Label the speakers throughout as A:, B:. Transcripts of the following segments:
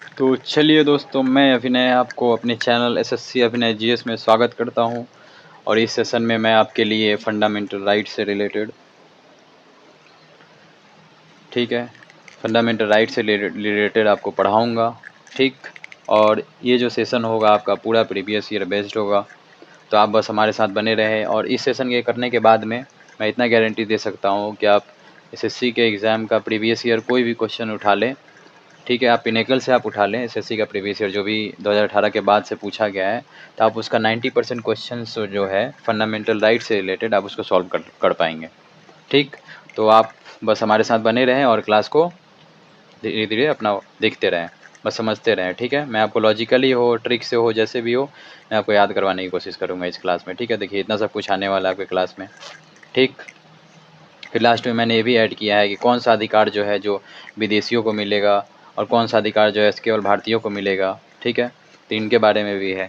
A: तो चलिए दोस्तों, मैं अभिनय आपको अपने चैनल एसएससी अभिनय जीएस में स्वागत करता हूं। और इस सेशन में मैं आपके लिए फंडामेंटल राइट से रिलेटेड, ठीक है, फंडामेंटल राइट से रिलेटेड आपको पढ़ाऊंगा, ठीक। और ये जो सेशन होगा आपका पूरा प्रीवियस ईयर बेस्ड होगा, तो आप बस हमारे साथ बने रहें। और इस सेशन के करने के बाद में मैं इतना गारंटी दे सकता हूँ कि आप एसएससी के एग्ज़ाम का प्रीवियस ईयर कोई भी क्वेश्चन उठा लें, ठीक है। आप पिनेकल से आप उठा लें एसएससी का प्रीवियस ईयर जो भी 2018 के बाद से पूछा गया है, तो आप उसका 90% क्वेश्चन जो है फंडामेंटल राइट से रिलेटेड आप उसको सॉल्व कर पाएंगे, ठीक। तो आप बस हमारे साथ बने रहें और क्लास को धीरे धीरे अपना देखते रहें, बस समझते रहें, ठीक है। मैं आपको लॉजिकली हो, ट्रिक से हो, जैसे भी हो, मैं आपको याद करवाने की कोशिश करूँगा इस क्लास में, ठीक है। देखिए इतना सब कुछ आने वाला है आपके क्लास में, ठीक। फिर लास्ट में मैंने ये भी ऐड किया है कि कौन सा अधिकार जो है जो विदेशियों को मिलेगा और कौन सा अधिकार जो है केवल भारतीयों को मिलेगा, ठीक है। तो इनके बारे में भी है।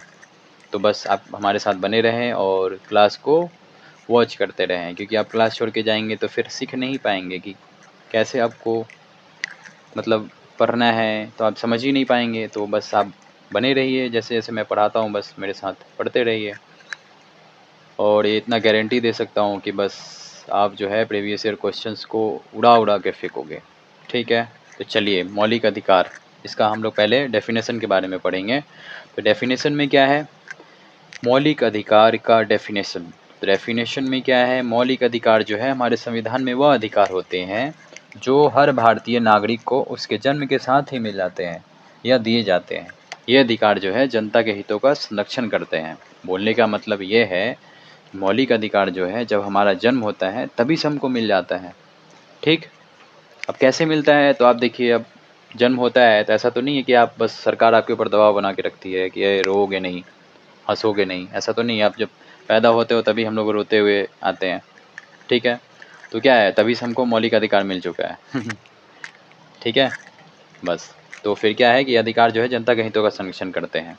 A: तो बस आप हमारे साथ बने रहें और क्लास को वॉच करते रहें, क्योंकि आप क्लास छोड़ के जाएंगे तो फिर सीख नहीं पाएंगे कि कैसे आपको मतलब पढ़ना है, तो आप समझ ही नहीं पाएंगे। तो बस आप बने रहिए, जैसे जैसे मैं पढ़ाता हूँ बस मेरे साथ पढ़ते रहिए। और ये इतना गारंटी दे सकता हूँ कि बस आप जो है प्रीवियस ईयर क्वेश्चंस को उड़ा उड़ा के फेंकोगे, ठीक है। तो चलिए, मौलिक अधिकार, इसका हम लोग पहले डेफिनेशन के बारे में पढ़ेंगे। तो डेफिनेशन में क्या है, मौलिक अधिकार का डेफिनेशन। तो डेफिनेशन में क्या है, मौलिक अधिकार जो है हमारे संविधान में वह अधिकार होते हैं जो हर भारतीय नागरिक को उसके जन्म के साथ ही मिल जाते हैं या दिए जाते हैं। ये अधिकार जो है जनता के हितों का संरक्षण करते हैं। बोलने का मतलब ये है, मौलिक अधिकार जो है जब हमारा जन्म होता है तभी से हमको मिल जाता है, ठीक। अब कैसे मिलता है, तो आप देखिए, अब जन्म होता है तो ऐसा तो नहीं है कि आप बस सरकार आपके ऊपर दबाव बना के रखती है कि ये रोओगे नहीं, हंसोगे नहीं, ऐसा तो नहीं है। आप जब पैदा होते हो तभी हम लोग रोते हुए आते हैं, ठीक है। तो क्या है, तभी से हमको मौलिक अधिकार मिल चुका है ठीक है। बस, तो फिर क्या है कि अधिकार जो है जनता के हितों का संरक्षण करते हैं।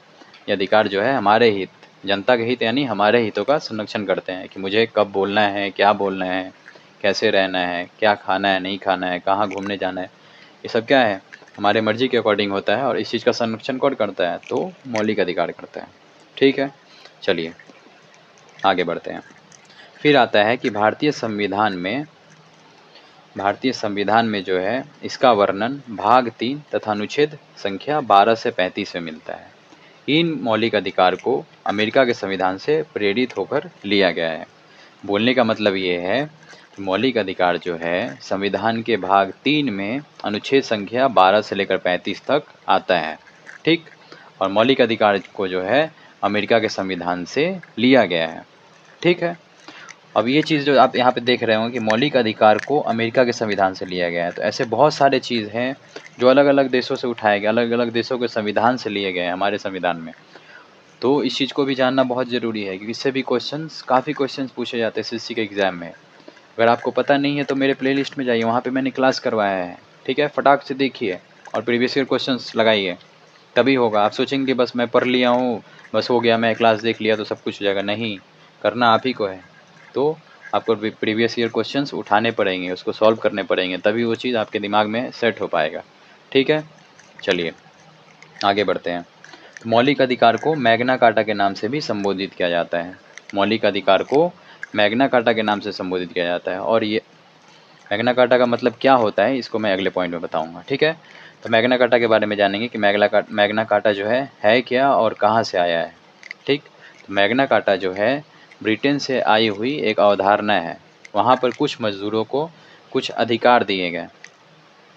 A: ये अधिकार जो है हमारे हित, जनता के हित यानी हमारे हितों का संरक्षण करते हैं कि मुझे कब बोलना है, क्या बोलना है, कैसे रहना है, क्या खाना है, नहीं खाना है, कहाँ घूमने जाना है, ये सब क्या है हमारे मर्जी के अकॉर्डिंग होता है। और इस चीज़ का संरक्षण कौन करता है, तो मौलिक अधिकार करता है, ठीक है। चलिए आगे बढ़ते हैं। फिर आता है कि भारतीय संविधान में जो है इसका वर्णन भाग 3 तथा अनुच्छेद संख्या 12 से 35 में मिलता है। इन मौलिक अधिकार को अमेरिका के संविधान से प्रेरित होकर लिया गया है। बोलने का मतलब ये है कि मौलिक अधिकार जो है संविधान के भाग 3 में अनुच्छेद संख्या 12 से लेकर 35 तक आता है, ठीक। और मौलिक अधिकार को जो है अमेरिका के संविधान से लिया गया है, ठीक है। अब ये चीज़ जो आप यहाँ पे देख रहे हो कि मौलिक अधिकार को अमेरिका के संविधान से लिया गया है, तो ऐसे बहुत सारे चीज़ हैं जो अलग अलग देशों से उठाए गए, अलग अलग देशों के संविधान से लिए गए हैं हमारे संविधान में। तो इस चीज़ को भी जानना बहुत ज़रूरी है, क्योंकि इससे भी काफ़ी क्वेश्चंस पूछे जाते हैं एसएससी के एग्ज़ाम में। अगर आपको पता नहीं है तो मेरे प्लेलिस्ट में जाइए, वहाँ पे मैंने क्लास करवाया है, ठीक है। फटाक से देखिए और प्रीवियस ईयर क्वेश्चंस लगाइए, तभी होगा। आप सोचेंगे बस मैं पढ़ लिया हूँ, बस हो गया, मैं क्लास देख लिया तो सब कुछ हो जाएगा, नहीं, करना आप ही को है। तो आपको प्रीवियस ईयर क्वेश्चंस उठाने पड़ेंगे, उसको सॉल्व करने पड़ेंगे, तभी वो चीज़ आपके दिमाग में सेट हो पाएगा, ठीक है। चलिए आगे बढ़ते हैं। तो मौलिक अधिकार को मैग्ना कार्टा के नाम से भी संबोधित किया जाता है। मौलिक अधिकार को मैग्ना कार्टा के नाम से संबोधित किया जाता है। और ये मैग्ना कार्टा का मतलब क्या होता है, इसको मैं अगले पॉइंट में बताऊंगा, ठीक है। तो मैग्ना कार्टा के बारे में जानेंगे कि मैग्ना कार्टा जो है क्या और कहाँ से आया है, ठीक। तो मैग्ना कार्टा जो है ब्रिटेन से आई हुई एक अवधारणा है। वहाँ पर कुछ मज़दूरों को कुछ अधिकार दिए गए,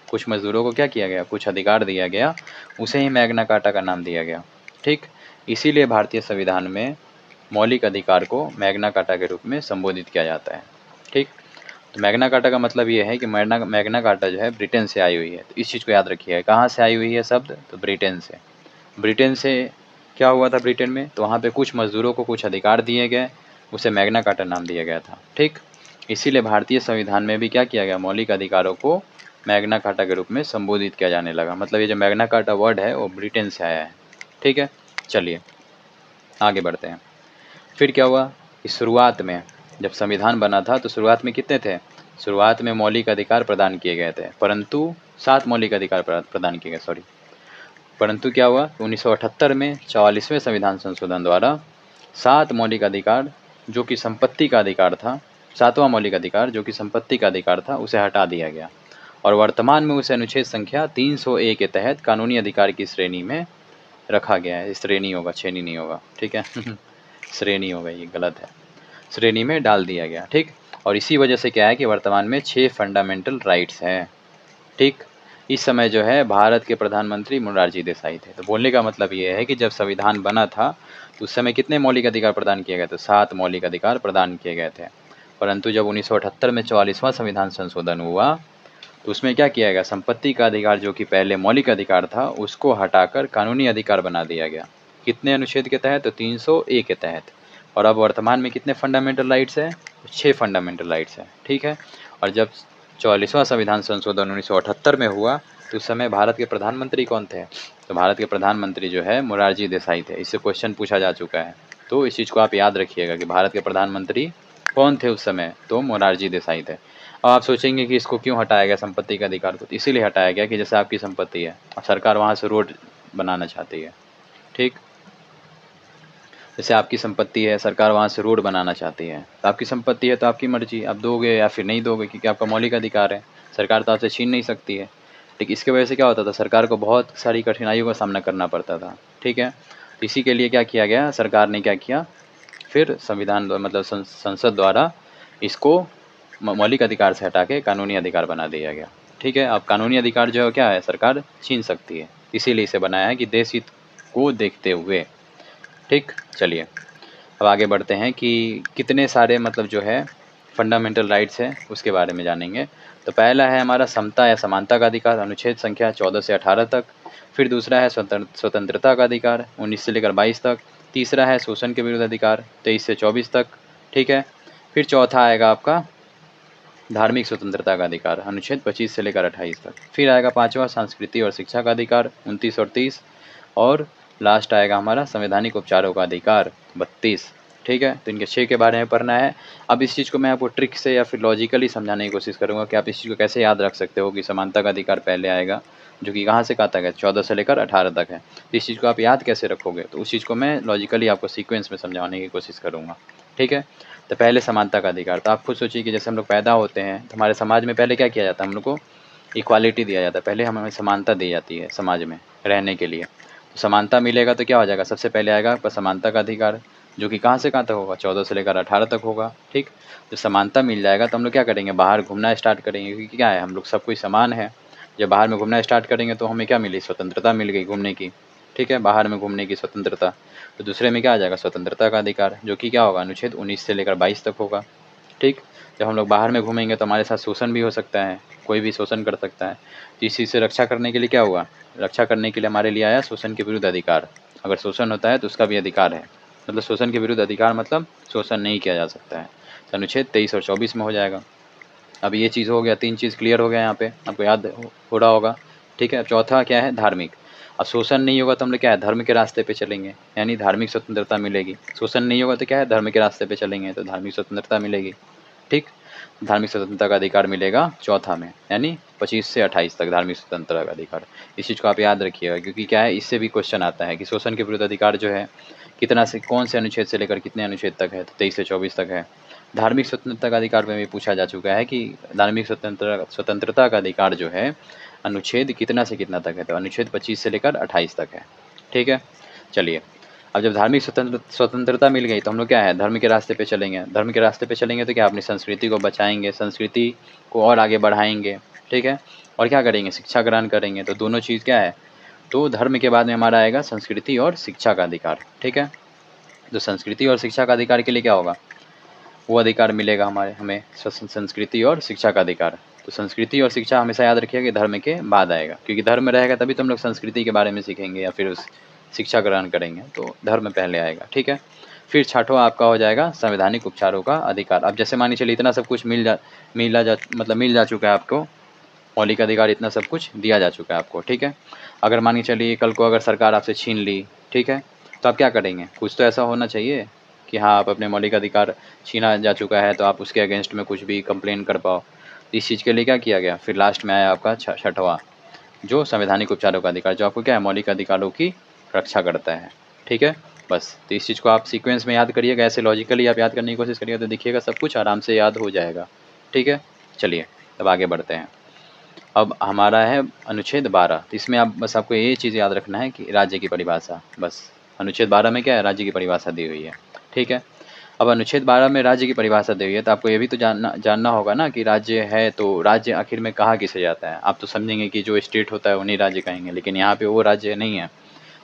A: कुछ मज़दूरों को क्या किया गया, कुछ अधिकार दिया गया, उसे ही मैग्ना कार्टा का नाम दिया गया, ठीक। इसीलिए भारतीय संविधान में मौलिक अधिकार को मैग्ना कार्टा के रूप में संबोधित किया जाता है, ठीक। तो मैग्ना कार्टा का मतलब ये है कि मैग्ना कार्टा जो है ब्रिटेन से आई हुई है। तो इस चीज़ को याद रखिए, कहाँ से आई हुई है शब्द, तो ब्रिटेन से। ब्रिटेन से क्या हुआ था ब्रिटेन में, तो वहाँ पे कुछ मज़दूरों को कुछ अधिकार दिए गए, उसे मैग्ना कार्टा नाम दिया गया था, ठीक। इसीलिए भारतीय संविधान में भी क्या किया गया, मौलिक अधिकारों को मैग्ना कार्टा के रूप में संबोधित किया जाने लगा। मतलब ये जो मैग्ना कार्टा वर्ड है वो ब्रिटेन से आया है, ठीक है। चलिए आगे बढ़ते हैं। फिर क्या हुआ कि शुरुआत में जब संविधान बना था तो शुरुआत में कितने थे, शुरुआत में मौलिक अधिकार प्रदान किए गए थे, परंतु 7 मौलिक अधिकार प्रदान किए गए, सॉरी, परंतु क्या हुआ, 1978 में 44वें संविधान संशोधन द्वारा 7 मौलिक अधिकार जो कि संपत्ति का अधिकार था, 7वां मौलिक अधिकार जो कि संपत्ति का अधिकार था, उसे हटा दिया गया और वर्तमान में उसे अनुच्छेद संख्या 300A के तहत कानूनी अधिकार की श्रेणी में रखा गया है। श्रेणी होगा, श्रेणी नहीं होगा, ठीक है श्रेणी होगा, ये गलत है, श्रेणी में डाल दिया गया, ठीक। और इसी वजह से क्या है कि वर्तमान में 6 फंडामेंटल राइट्स हैं, ठीक। इस समय जो है भारत के प्रधानमंत्री मोरारजी देसाई थे। तो बोलने का मतलब ये है कि जब संविधान बना था तो उस समय कितने मौलिक अधिकार प्रदान किए गए थे, 7 मौलिक अधिकार प्रदान किए गए थे। परंतु जब 1978 में 44वां संविधान संशोधन हुआ तो उसमें क्या किया गया, संपत्ति का अधिकार जो कि पहले मौलिक अधिकार था उसको हटाकर कानूनी अधिकार बना दिया गया। कितने अनुच्छेद के तहत, तो 300A के तहत। और अब वर्तमान में कितने फंडामेंटल राइट्स है, 6 फंडामेंटल राइट्स है, ठीक है। और जब 44वां संविधान संशोधन 1978 में हुआ तो उस समय भारत के प्रधानमंत्री कौन थे, तो भारत के प्रधानमंत्री जो है मोरारजी देसाई थे। इससे क्वेश्चन पूछा जा चुका है, तो इस चीज़ को आप याद रखिएगा कि भारत के प्रधानमंत्री कौन थे उस समय, तो मोरारजी देसाई थे। अब आप सोचेंगे कि इसको क्यों हटाया गया संपत्ति के अधिकार को, तो इसीलिए हटाया गया कि जैसे आपकी संपत्ति है, अब सरकार वहाँ से रोड बनाना चाहती है, ठीक। जैसे आपकी संपत्ति है, सरकार वहाँ से रोड बनाना चाहती है, तो आपकी संपत्ति है तो आपकी मर्जी, आप दोगे या फिर नहीं दोगे, क्योंकि आपका मौलिक अधिकार है, सरकार तो आपसे छीन नहीं सकती है। लेकिन इसके वजह से क्या होता था, सरकार को बहुत सारी कठिनाइयों का सामना करना पड़ता था, ठीक है। तो इसी के लिए क्या किया गया, सरकार ने क्या किया, फिर संविधान मतलब संसद द्वारा इसको मौलिक अधिकार से हटा के कानूनी अधिकार बना दिया गया, ठीक है। अब कानूनी अधिकार जो है क्या है, सरकार छीन सकती है, इसीलिए इसे बनाया है कि देश हित को देखते हुए, ठीक। चलिए अब आगे बढ़ते हैं कि कितने सारे मतलब जो है फंडामेंटल राइट्स है उसके बारे में जानेंगे। तो पहला है हमारा समता या समानता का अधिकार, अनुच्छेद संख्या 14 से 18 तक। फिर दूसरा है स्वतंत्रता का अधिकार, 19 से लेकर 22 तक। तीसरा है शोषण के विरुद्ध अधिकार, 23 से 24 तक, ठीक है। फिर चौथा आएगा आपका धार्मिक स्वतंत्रता का अधिकार, अनुच्छेद 25 से लेकर 28 तक। फिर आएगा पांचवा संस्कृति और शिक्षा का अधिकार, 29 और 30। और लास्ट आएगा हमारा संवैधानिक उपचारों का अधिकार, 32, ठीक है। तो इनके 6 के बारे में पढ़ना है। अब इस चीज़ को मैं आपको ट्रिक से या फिर लॉजिकली समझाने की कोशिश करूँगा कि आप इस चीज़ को कैसे याद रख सकते हो कि समानता का अधिकार पहले आएगा, जो कि कहाँ से कहाँ तक है, 14 से लेकर 18 तक है। तो इस चीज़ को आप याद कैसे रखोगे, तो उस चीज़ को मैं लॉजिकली आपको सीक्वेंस में समझाने की कोशिश करूँगा, ठीक है। तो पहले समानता का अधिकार, तो आप खुद सोचिए कि जैसे हम लोग पैदा होते हैं तो हमारे समाज में पहले क्या किया जाता है, हम लोग को इक्वालिटी दिया जाता है, पहले हमें समानता दी जाती है समाज में रहने के लिए। तो समानता मिलेगा तो क्या हो जाएगा, सबसे पहले आएगा आपका समानता का अधिकार, जो कि कहाँ से कहाँ तक होगा, 14 से लेकर 18 तक होगा, ठीक। जब समानता मिल जाएगा तो हम लोग क्या करेंगे, बाहर घूमना स्टार्ट करेंगे, क्योंकि क्या है, हम लोग सब कोई समान है। जब बाहर में घूमना स्टार्ट करेंगे तो हमें क्या मिली, स्वतंत्रता मिल गई घूमने की, ठीक है, बाहर में घूमने की स्वतंत्रता। तो दूसरे में क्या आ जाएगा, स्वतंत्रता का अधिकार, जो कि क्या होगा, अनुच्छेद 19 से लेकर 22 तक होगा, ठीक। जब हम लोग बाहर में घूमेंगे तो हमारे साथ शोषण भी हो सकता है, कोई भी शोषण कर सकता है। तो इस चीज़ से रक्षा करने के लिए क्या हुआ, रक्षा करने के लिए हमारे लिए आया शोषण के विरुद्ध अधिकार। अगर शोषण होता है तो उसका भी अधिकार है, मतलब शोषण के विरुद्ध अधिकार मतलब शोषण नहीं किया जा सकता है। तो अनुच्छेद 23 और 24 में हो जाएगा। अब ये चीज़ हो गया, 3 चीज़ क्लियर हो गया यहाँ पे, आपको याद हो रहा होगा, ठीक है। अब चौथा क्या है, धार्मिक। अब शोषण नहीं होगा तो हम लोग क्या है, धर्म के रास्ते पे चलेंगे, यानी धार्मिक स्वतंत्रता मिलेगी। शोषण नहीं होगा तो क्या है, धर्म के रास्ते पे चलेंगे तो धार्मिक स्वतंत्रता मिलेगी, ठीक। धार्मिक स्वतंत्रता का अधिकार मिलेगा चौथा में, यानी 25 से 28 तक धार्मिक स्वतंत्रता का अधिकार। इस चीज़ को आप याद रखिएगा, क्योंकि क्या है, इससे भी क्वेश्चन आता है कि शोषण के विरुद्ध अधिकार जो है कितना से कौन से अनुच्छेद से लेकर कितने अनुच्छेद तक है, तो 23 से 24 तक है। धार्मिक स्वतंत्रता का अधिकार में भी पूछा जा चुका है कि धार्मिक स्वतंत्रता का अधिकार जो है अनुच्छेद कितना से कितना तक है, तो अनुच्छेद 25 से लेकर 28 तक है, ठीक है। चलिए अब जब धार्मिक स्वतंत्रता मिल गई तो हम लोग क्या है, धर्म के रास्ते पे चलेंगे। धर्म के रास्ते पे चलेंगे तो क्या, अपनी संस्कृति को बचाएंगे, संस्कृति को और आगे बढ़ाएंगे, ठीक है। और क्या करेंगे, शिक्षा ग्रहण करेंगे। तो दोनों चीज़ क्या है, तो धर्म के बाद में हमारा आएगा संस्कृति और शिक्षा का अधिकार, ठीक है। तो संस्कृति और शिक्षा का अधिकार के लिए क्या होगा, वो अधिकार मिलेगा हमें संस्कृति और शिक्षा का अधिकार। तो संस्कृति और शिक्षा हमेशा याद रखिएगा कि धर्म के बाद आएगा, क्योंकि धर्म रहेगा तभी तो हम लोग संस्कृति के बारे में सीखेंगे या फिर उस शिक्षा ग्रहण करेंगे, तो धर्म पहले आएगा, ठीक है। फिर छठवां आपका हो जाएगा संवैधानिक उपचारों का अधिकार। अब जैसे मानिए चलिए इतना सब कुछ मिल जा चुका है आपको, मौलिक अधिकार इतना सब कुछ दिया जा चुका है आपको, ठीक है। अगर मानिए चलिए कल को अगर सरकार आपसे छीन ली, ठीक है, तो आप क्या करेंगे, कुछ तो ऐसा होना चाहिए कि हाँ आप अपने मौलिक अधिकार छीना जा चुका है तो आप उसके अगेंस्ट में कुछ भी कंप्लेन कर पाओ। इस चीज़ के लिए क्या किया गया, फिर लास्ट में आया आपका छठवां जो संवैधानिक उपचारों का अधिकार, जो आपको क्या है, मौलिक अधिकारों की रक्षा करता है। ठीक है, बस तो इस चीज़ को आप सीक्वेंस में याद करिएगा, ऐसे लॉजिकली आप याद करने की कोशिश करिएगा तो देखिएगा सब कुछ आराम से याद हो जाएगा। ठीक है, चलिए अब आगे बढ़ते हैं। अब हमारा है अनुच्छेद 12, तो इसमें आप बस आपको ये चीज़ याद रखना है कि राज्य की परिभाषा, बस अनुच्छेद 12 में क्या है, राज्य की परिभाषा दी हुई है। ठीक है, अब अनुच्छेद 12 में राज्य की परिभाषा दी हुई है, तो आपको ये भी तो जानना होगा ना कि राज्य है तो राज्य आखिर में कहा किसे जाता है। आप तो समझेंगे कि जो स्टेट होता है उन्हीं राज्य कहेंगे, लेकिन यहाँ पे वो राज्य नहीं है।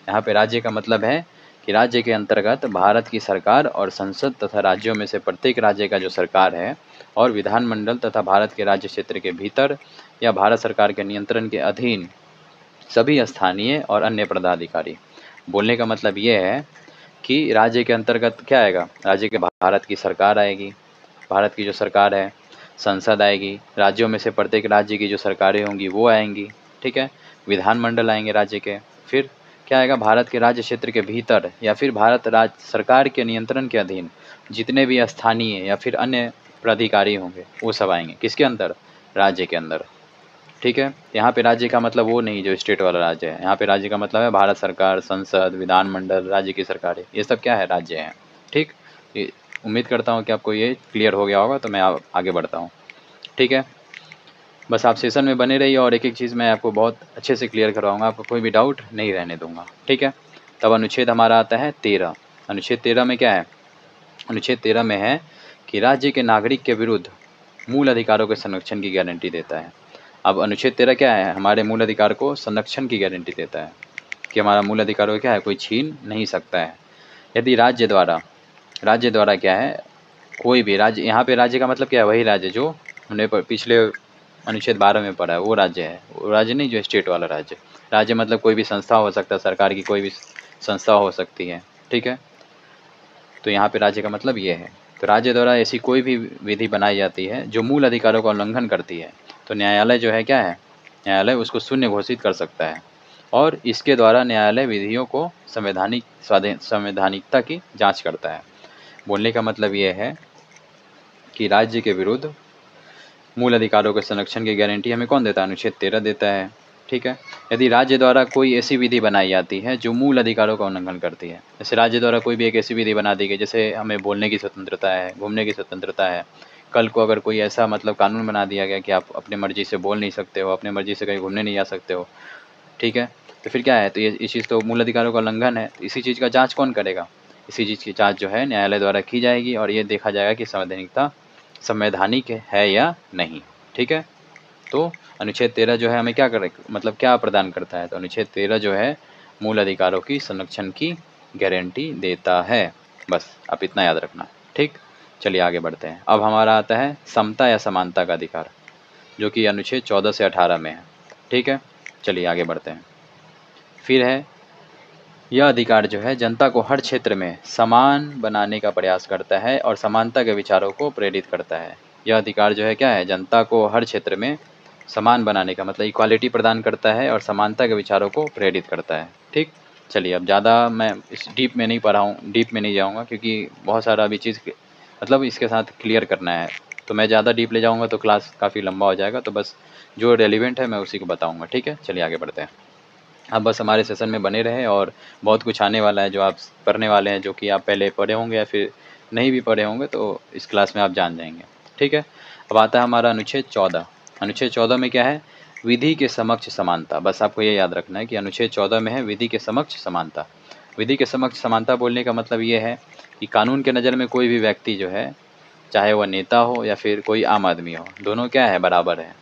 A: यहाँ पे राज्य का मतलब है कि राज्य के अंतर्गत भारत की सरकार और संसद तथा राज्यों में से प्रत्येक राज्य का जो सरकार है और विधानमंडल तथा भारत के राज्य क्षेत्र के भीतर या भारत सरकार के नियंत्रण के अधीन सभी स्थानीय और अन्य पदाधिकारी। बोलने का मतलब ये है कि राज्य के अंतर्गत क्या आएगा, राज्य के भारत की सरकार आएगी, भारत की जो सरकार है, संसद आएगी, राज्यों में से प्रत्येक राज्य की जो सरकारें होंगी वो आएंगी। ठीक है, विधानमंडल आएंगे राज्य के, फिर क्या आएगा, भारत के राज्य क्षेत्र के भीतर या फिर भारत राज्य सरकार के नियंत्रण के अधीन जितने भी स्थानीय या फिर अन्य प्राधिकारी होंगे वो सब आएंगे, किसके अंदर, राज्य के अंदर। ठीक है, यहाँ पे राज्य का मतलब वो नहीं जो स्टेट वाला राज्य है, यहाँ पे राज्य का मतलब है भारत सरकार, संसद, विधानमंडल, राज्य की सरकारें, ये सब क्या है, राज्य हैं। ठीक, उम्मीद करता हूँ कि आपको ये क्लियर हो गया होगा, तो मैं आगे बढ़ता हूँ। ठीक है, बस आप सेशन में बने रहिए और एक एक चीज़ मैं आपको बहुत अच्छे से क्लियर करवाऊँगा, आपको कोई भी डाउट नहीं रहने दूँगा। ठीक है, तब अनुच्छेद हमारा आता है 13। अनुच्छेद 13 में क्या है, अनुच्छेद 13 में है कि राज्य के नागरिक के विरुद्ध मूल अधिकारों के संरक्षण की गारंटी देता है। अब अनुच्छेद 13 क्या है, हमारे मूल अधिकार को संरक्षण की गारंटी देता है कि हमारा मूल अधिकारों क्या है, कोई छीन नहीं सकता है। यदि राज्य द्वारा क्या है, कोई भी राज्य, यहाँ पे राज्य का मतलब क्या है, वही राज्य जो हमने पिछले अनुच्छेद 12 में पढ़ा है वो राज्य है, वो राज्य नहीं जो स्टेट वाला राज्य। राज्य मतलब कोई भी संस्था हो सकता है, सरकार की कोई भी संस्था हो सकती है। ठीक है, तो यहाँ पे राज्य का मतलब ये है। तो राज्य द्वारा ऐसी कोई भी विधि बनाई जाती है जो मूल अधिकारों का उल्लंघन करती है, तो न्यायालय जो है क्या है, न्यायालय उसको शून्य घोषित कर सकता है और इसके द्वारा न्यायालय विधियों को संवैधानिकता की जांच करता है। बोलने का मतलब ये है कि राज्य के विरुद्ध मूल अधिकारों के संरक्षण की गारंटी हमें कौन देता है, अनुच्छेद 13 देता है। ठीक है, यदि राज्य द्वारा कोई ऐसी विधि बनाई जाती है जो मूल अधिकारों का उल्लंघन करती है, जैसे राज्य द्वारा कोई भी एक ऐसी विधि बना दी गई, जैसे हमें बोलने की स्वतंत्रता है, घूमने की स्वतंत्रता है, कल को अगर कोई ऐसा मतलब कानून बना दिया गया कि आप अपने मर्जी से बोल नहीं सकते हो, अपने मर्जी से कहीं घूमने नहीं जा सकते हो, ठीक है, तो फिर क्या है, तो ये इस चीज़ तो मूल अधिकारों का उल्लंघन है, तो इसी चीज़ का जाँच कौन करेगा, इसी चीज़ की जाँच जो है न्यायालय द्वारा की जाएगी और ये देखा जाएगा कि संवैधानिक है या नहीं। ठीक है, तो अनुच्छेद 13 जो है हमें क्या करे, मतलब क्या प्रदान करता है, तो अनुच्छेद 13 जो है मूल अधिकारों की संरक्षण की गारंटी देता है। बस आप इतना याद रखना। ठीक, चलिए आगे बढ़ते हैं। अब हमारा आता है समता या समानता का अधिकार, जो कि अनुच्छेद 14 से 18 में है। ठीक है, चलिए आगे बढ़ते हैं। फिर है, यह अधिकार जो है जनता को हर क्षेत्र में समान बनाने का प्रयास करता है और समानता के विचारों को प्रेरित करता है। यह अधिकार जो है क्या है, जनता को हर क्षेत्र में समान बनाने का मतलब इक्वालिटी प्रदान करता है और समानता के विचारों को प्रेरित करता है। ठीक, चलिए अब ज़्यादा मैं इस डीप में नहीं जाऊँगा क्योंकि बहुत सारा अभी चीज़ मतलब इसके साथ क्लियर करना है, तो मैं ज़्यादा डीप ले जाऊँगा तो क्लास काफ़ी लंबा हो जाएगा, तो बस जो रेलिवेंट है मैं उसी को बताऊँगा। ठीक है, चलिए आगे बढ़ते हैं। आप बस हमारे सेशन में बने रहें और बहुत कुछ आने वाला है जो आप पढ़ने वाले हैं, जो कि आप पहले पढ़े होंगे या फिर नहीं भी पढ़े होंगे, तो इस क्लास में आप जान जाएंगे। ठीक है, अब आता है हमारा अनुच्छेद 14। अनुच्छेद 14 में क्या है, विधि के समक्ष समानता। बस आपको ये याद रखना है कि अनुच्छेद 14 में है विधि के समक्ष समानता। विधि के समक्ष समानता बोलने का मतलब ये है कि कानून के नज़र में कोई भी व्यक्ति जो है, चाहे वह नेता हो या फिर कोई आम आदमी हो, दोनों क्या है, बराबर है।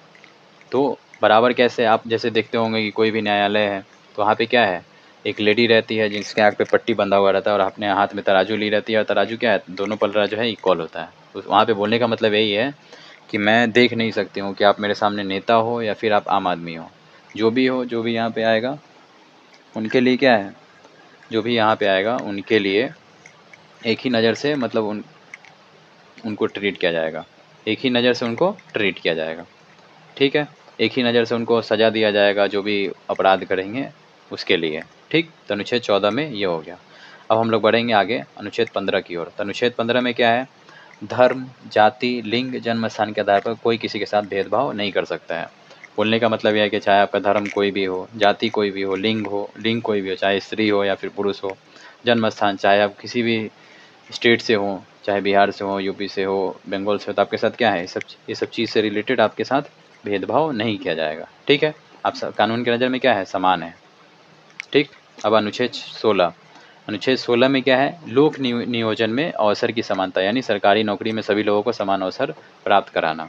A: तो बराबर कैसे, आप जैसे देखते होंगे कि कोई भी न्यायालय है तो वहाँ पे क्या है, एक लेडी रहती है जिसके आँख पे पट्टी बंधा हुआ रहता है और अपने हाथ में तराजू ली रहती है और तराजू क्या है, दोनों पलड़ा जो है इक्वल होता है। तो वहाँ पे बोलने का मतलब यही है कि मैं देख नहीं सकती हूँ कि आप मेरे सामने नेता हो या फिर आप आम आदमी हो, जो भी यहाँ पे आएगा उनके लिए क्या है, जो भी यहाँ पे आएगा उनके लिए एक ही नज़र से मतलब उनको ट्रीट किया जाएगा, एक ही नज़र से उनको ट्रीट किया जाएगा। ठीक है, एक ही नज़र से उनको सज़ा दिया जाएगा जो भी अपराध करेंगे उसके लिए। ठीक, तो अनुच्छेद 14 में ये हो गया। अब हम लोग बढ़ेंगे आगे अनुच्छेद 15 की ओर। तो अनुच्छेद 15 में क्या है, धर्म, जाति, लिंग, जन्म स्थान के आधार पर कोई किसी के साथ भेदभाव नहीं कर सकता है। बोलने का मतलब यह है कि चाहे आपका धर्म कोई भी हो, जाति कोई भी हो, लिंग कोई भी हो, चाहे स्त्री हो या फिर पुरुष हो, जन्म स्थान चाहे आप किसी भी स्टेट से हो, चाहे बिहार से हो, यूपी से हो, बंगाल से हो, तो आपके साथ क्या है, ये सब चीज़ से रिलेटेड आपके साथ भेदभाव नहीं किया जाएगा। ठीक है, आप कानून की नज़र में क्या है, समान है। ठीक, अब अनुच्छेद 16, अनुच्छेद 16 में क्या है, लोक नियोजन में अवसर की समानता, यानी सरकारी नौकरी में सभी लोगों को समान अवसर प्राप्त कराना।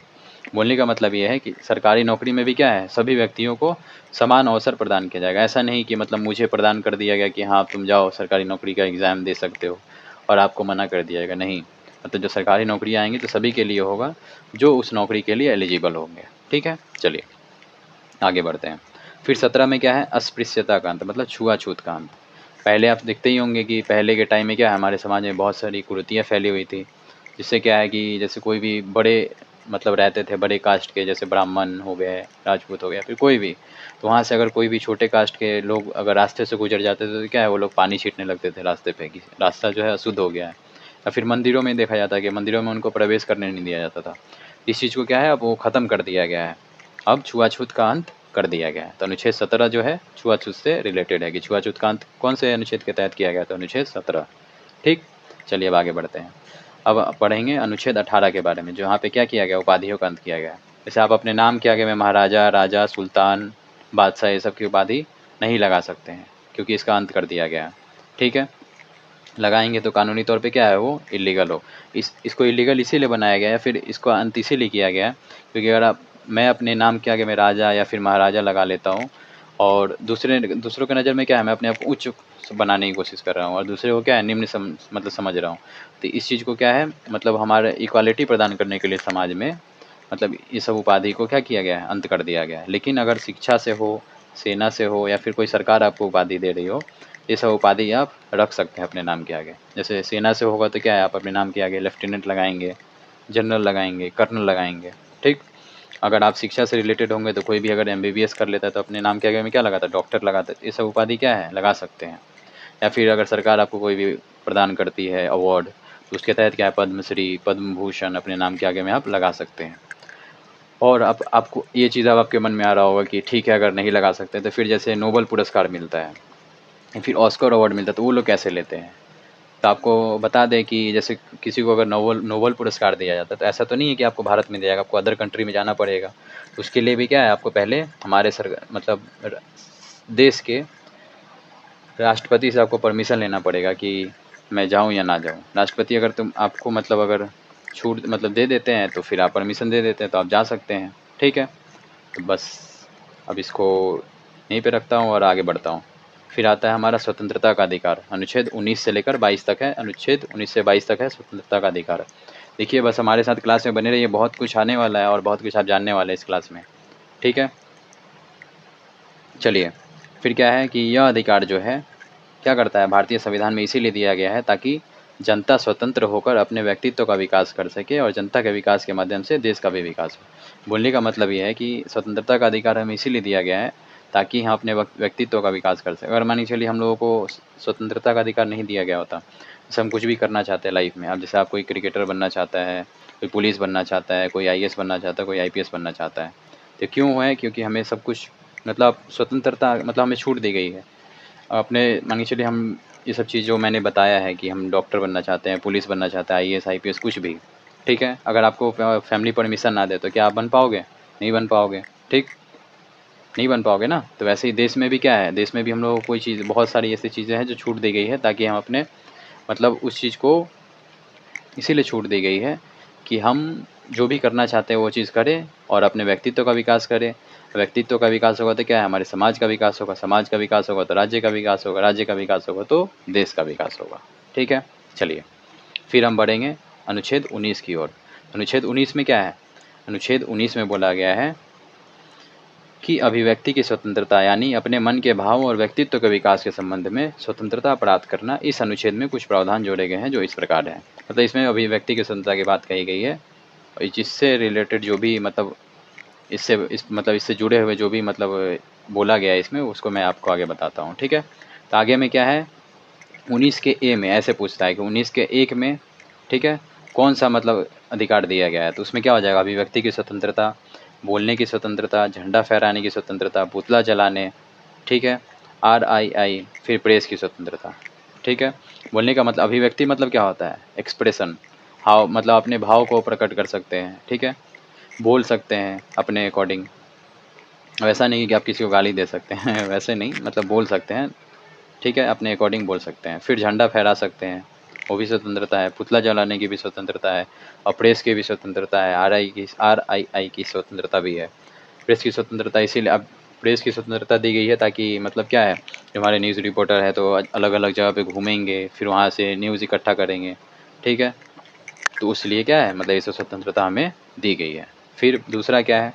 A: बोलने का मतलब ये है कि सरकारी नौकरी में भी क्या है, सभी व्यक्तियों को समान अवसर प्रदान किया जाएगा। ऐसा नहीं कि मतलब मुझे प्रदान कर दिया गया कि हाँ तुम जाओ सरकारी नौकरी का एग्ज़ाम दे सकते हो और आपको मना कर दिया जाएगा, नहीं। मतलब जो सरकारी नौकरियाँ आएंगी तो सभी के लिए होगा जो उस नौकरी के लिए एलिजिबल होंगे। ठीक है, चलिए आगे बढ़ते हैं। फिर 17 में क्या है, अस्पृश्यता का अंत, मतलब छुआछूत का अंत। पहले आप देखते ही होंगे कि पहले के टाइम में क्या है, हमारे समाज में बहुत सारी कुरीतियाँ फैली हुई थी, जिससे क्या है कि जैसे कोई भी बड़े मतलब रहते थे बड़े कास्ट के, जैसे ब्राह्मण हो गए, राजपूत हो गया, फिर कोई भी, तो वहाँ से अगर कोई भी छोटे कास्ट के लोग अगर रास्ते से गुजर जाते थे तो क्या है, वो लोग पानी छींटने लगते थे रास्ते पे कि रास्ता जो है अशुद्ध हो गया है। या फिर मंदिरों में देखा जाता है कि मंदिरों में उनको प्रवेश करने नहीं दिया जाता था। इस चीज़ को क्या है, अब वो ख़त्म कर दिया गया है। अब छुआछूत का अंत कर दिया गया है। तो अनुच्छेद 17 जो है छुआछूत से रिलेटेड है कि छुआछूत का अंत कौन से अनुच्छेद के तहत किया गया, तो अनुच्छेद 17। ठीक, चलिए अब आगे बढ़ते हैं। अब पढ़ेंगे अनुच्छेद 18 के बारे में, जो यहाँ पे क्या किया गया, उपाधियों का अंत किया गया है। जैसे आप अपने नाम के आगे में महाराजा, राजा, सुल्तान, बादशाह ये सब की उपाधि नहीं लगा सकते हैं, क्योंकि इसका अंत कर दिया गया है। ठीक है, लगाएंगे तो कानूनी तौर पे क्या है, वो इलीगल हो। इसको इलीगल इसीलिए बनाया गया है, फिर इसको अंत इसीलिए किया गया है क्योंकि अगर मैं अपने नाम के आगे में राजा या फिर महाराजा लगा लेता हूँ और दूसरों के नज़र में क्या है, मैं अपने आप को उच्च बनाने की कोशिश कर रहा हूँ और दूसरे को क्या है, निम्न मतलब समझ रहा हूँ। तो इस चीज़ को क्या है, मतलब हमारे इक्वालिटी प्रदान करने के लिए समाज में, मतलब ये सब उपाधि को क्या किया गया है, अंत कर दिया गया है। लेकिन अगर शिक्षा से हो, सेना से हो या फिर कोई सरकार आपको उपाधि दे रही हो, ये सब उपाधि आप रख सकते हैं अपने नाम के आगे। जैसे सेना से होगा तो क्या है, आप अपने नाम के आगे लेफ्टिनेंट लगाएंगे, जनरल लगाएंगे, कर्नल लगाएंगे। ठीक, अगर आप शिक्षा से रिलेटेड होंगे तो कोई भी अगर MBBS कर लेता है तो अपने नाम के आगे में क्या लगाता है, डॉक्टर लगाता है। ये सब उपाधि क्या है, लगा सकते हैं। या फिर अगर सरकार आपको कोई भी प्रदान करती है अवार्ड, तो उसके तहत क्या है, पद्मश्री, पद्म भूषण अपने नाम के आगे में आप लगा सकते हैं। और अब आपको ये चीज़ अब आपके मन में आ रहा होगा कि ठीक है, अगर नहीं लगा सकते तो फिर जैसे नोबेल पुरस्कार मिलता है या फिर ऑस्कर अवार्ड मिलता है, तो वो लोग कैसे लेते हैं। तो आपको बता दें कि जैसे किसी को अगर नोबेल पुरस्कार दिया जाता है तो ऐसा तो नहीं है कि आपको भारत में दिया जाएगा, आपको अदर कंट्री में जाना पड़ेगा। तो उसके लिए भी क्या है, आपको पहले हमारे मतलब देश के राष्ट्रपति से आपको परमिशन लेना पड़ेगा कि मैं जाऊं या ना जाऊं। राष्ट्रपति अगर आपको मतलब अगर छूट मतलब दे देते हैं तो फिर आप परमिशन दे देते हैं तो आप जा सकते हैं। ठीक है, तो बस अब इसको यहीं पे रखता हूँ और आगे बढ़ता हूँ। फिर आता है हमारा स्वतंत्रता का अधिकार, अनुच्छेद 19 से लेकर 22 तक है। अनुच्छेद 19 से 22 तक है स्वतंत्रता का अधिकार। देखिए बस हमारे साथ क्लास में बने रहिए, बहुत कुछ आने वाला है और बहुत कुछ आप जानने वाले हैं इस क्लास में। ठीक है, चलिए फिर क्या है कि यह अधिकार जो है क्या करता है, भारतीय संविधान में इसीलिए दिया गया है ताकि जनता स्वतंत्र होकर अपने व्यक्तित्व का विकास कर सके और जनता के विकास के माध्यम से देश का भी विकास हो। बोलने का मतलब ये है कि स्वतंत्रता का अधिकार हमें इसीलिए दिया गया है ताकि हम अपने व्यक्तित्व का विकास कर सकें। अगर मानिए चलिए हम लोगों को स्वतंत्रता का अधिकार नहीं दिया गया होता, जैसे हम कुछ भी करना चाहते हैं लाइफ में, अब जैसे आप कोई क्रिकेटर बनना चाहता है, कोई पुलिस बनना चाहता है, कोई IAS बनना चाहता है, कोई IPS बनना चाहता है, तो क्यों है, क्योंकि हमें सब कुछ मतलब स्वतंत्रता मतलब हमें छूट दी गई है। अपने मानिए चलिए हम ये सब चीज़ जो मैंने बताया है कि हम डॉक्टर बनना चाहते हैं, पुलिस बनना चाहते हैं, IAS IPS कुछ भी, ठीक है, अगर आपको फैमिली परमिशन ना दे तो क्या आप बन पाओगे, नहीं बन पाओगे। ठीक, नहीं बन पाओगे ना। तो वैसे ही देश में भी क्या है, देश में भी हम लोगों को कोई चीज़, बहुत सारी ऐसी चीज़ें हैं जो छूट दी गई है ताकि हम अपने मतलब उस चीज़ को इसीलिए छूट दी गई है कि हम जो भी करना चाहते हैं वो चीज़ करें और अपने व्यक्तित्व का विकास करें। व्यक्तित्व का विकास होगा तो क्या है, हमारे समाज का विकास होगा, समाज का विकास होगा तो राज्य का विकास होगा, राज्य का विकास होगा तो देश का विकास होगा। ठीक है, चलिए फिर हम बढ़ेंगे अनुच्छेद 19 की ओर। अनुच्छेद 19 में क्या है, अनुच्छेद 19 में बोला गया है कि अभिव्यक्ति की स्वतंत्रता, यानी अपने मन के भाव और व्यक्तित्व के विकास के संबंध में स्वतंत्रता प्राप्त करना। इस अनुच्छेद में कुछ प्रावधान जोड़े गए हैं जो इस प्रकार हैं। मतलब इसमें अभिव्यक्ति की स्वतंत्रता की बात कही गई है, जिससे रिलेटेड जो भी मतलब इससे जुड़े हुए जो भी मतलब बोला गया है इसमें, उसको मैं आपको आगे बताता हूँ। ठीक है, तो आगे में क्या है, 19 के ए में ऐसे पूछता है कि 19 के 1 में, ठीक है, कौन सा मतलब अधिकार दिया गया है, तो उसमें क्या हो जाएगा, अभिव्यक्ति की स्वतंत्रता, बोलने की स्वतंत्रता, झंडा फहराने की स्वतंत्रता, पुतला जलाने, ठीक है, RII, फिर प्रेस की स्वतंत्रता, ठीक है। बोलने का मतलब अभिव्यक्ति मतलब क्या होता है, एक्सप्रेशन, हाव मतलब अपने भाव को प्रकट कर सकते हैं, ठीक है। बोल सकते हैं अपने अकॉर्डिंग, वैसा नहीं कि आप किसी को गाली दे सकते हैं वैसे नहीं, मतलब बोल सकते हैं, ठीक है, अपने अकॉर्डिंग बोल सकते हैं। फिर झंडा फहरा सकते हैं, वो भी स्वतंत्रता है। पुतला जलाने की भी स्वतंत्रता है, और प्रेस की भी स्वतंत्रता है, RII की स्वतंत्रता भी है। प्रेस की स्वतंत्रता इसीलिए अब प्रेस की स्वतंत्रता दी गई है ताकि मतलब क्या है, जो हमारे न्यूज़ रिपोर्टर है तो अलग अलग जगह पे घूमेंगे, फिर वहाँ से न्यूज़ इकट्ठा करेंगे, ठीक है। तो इसलिए क्या है, मतलब ये सब स्वतंत्रता हमें दी गई है। फिर दूसरा क्या है,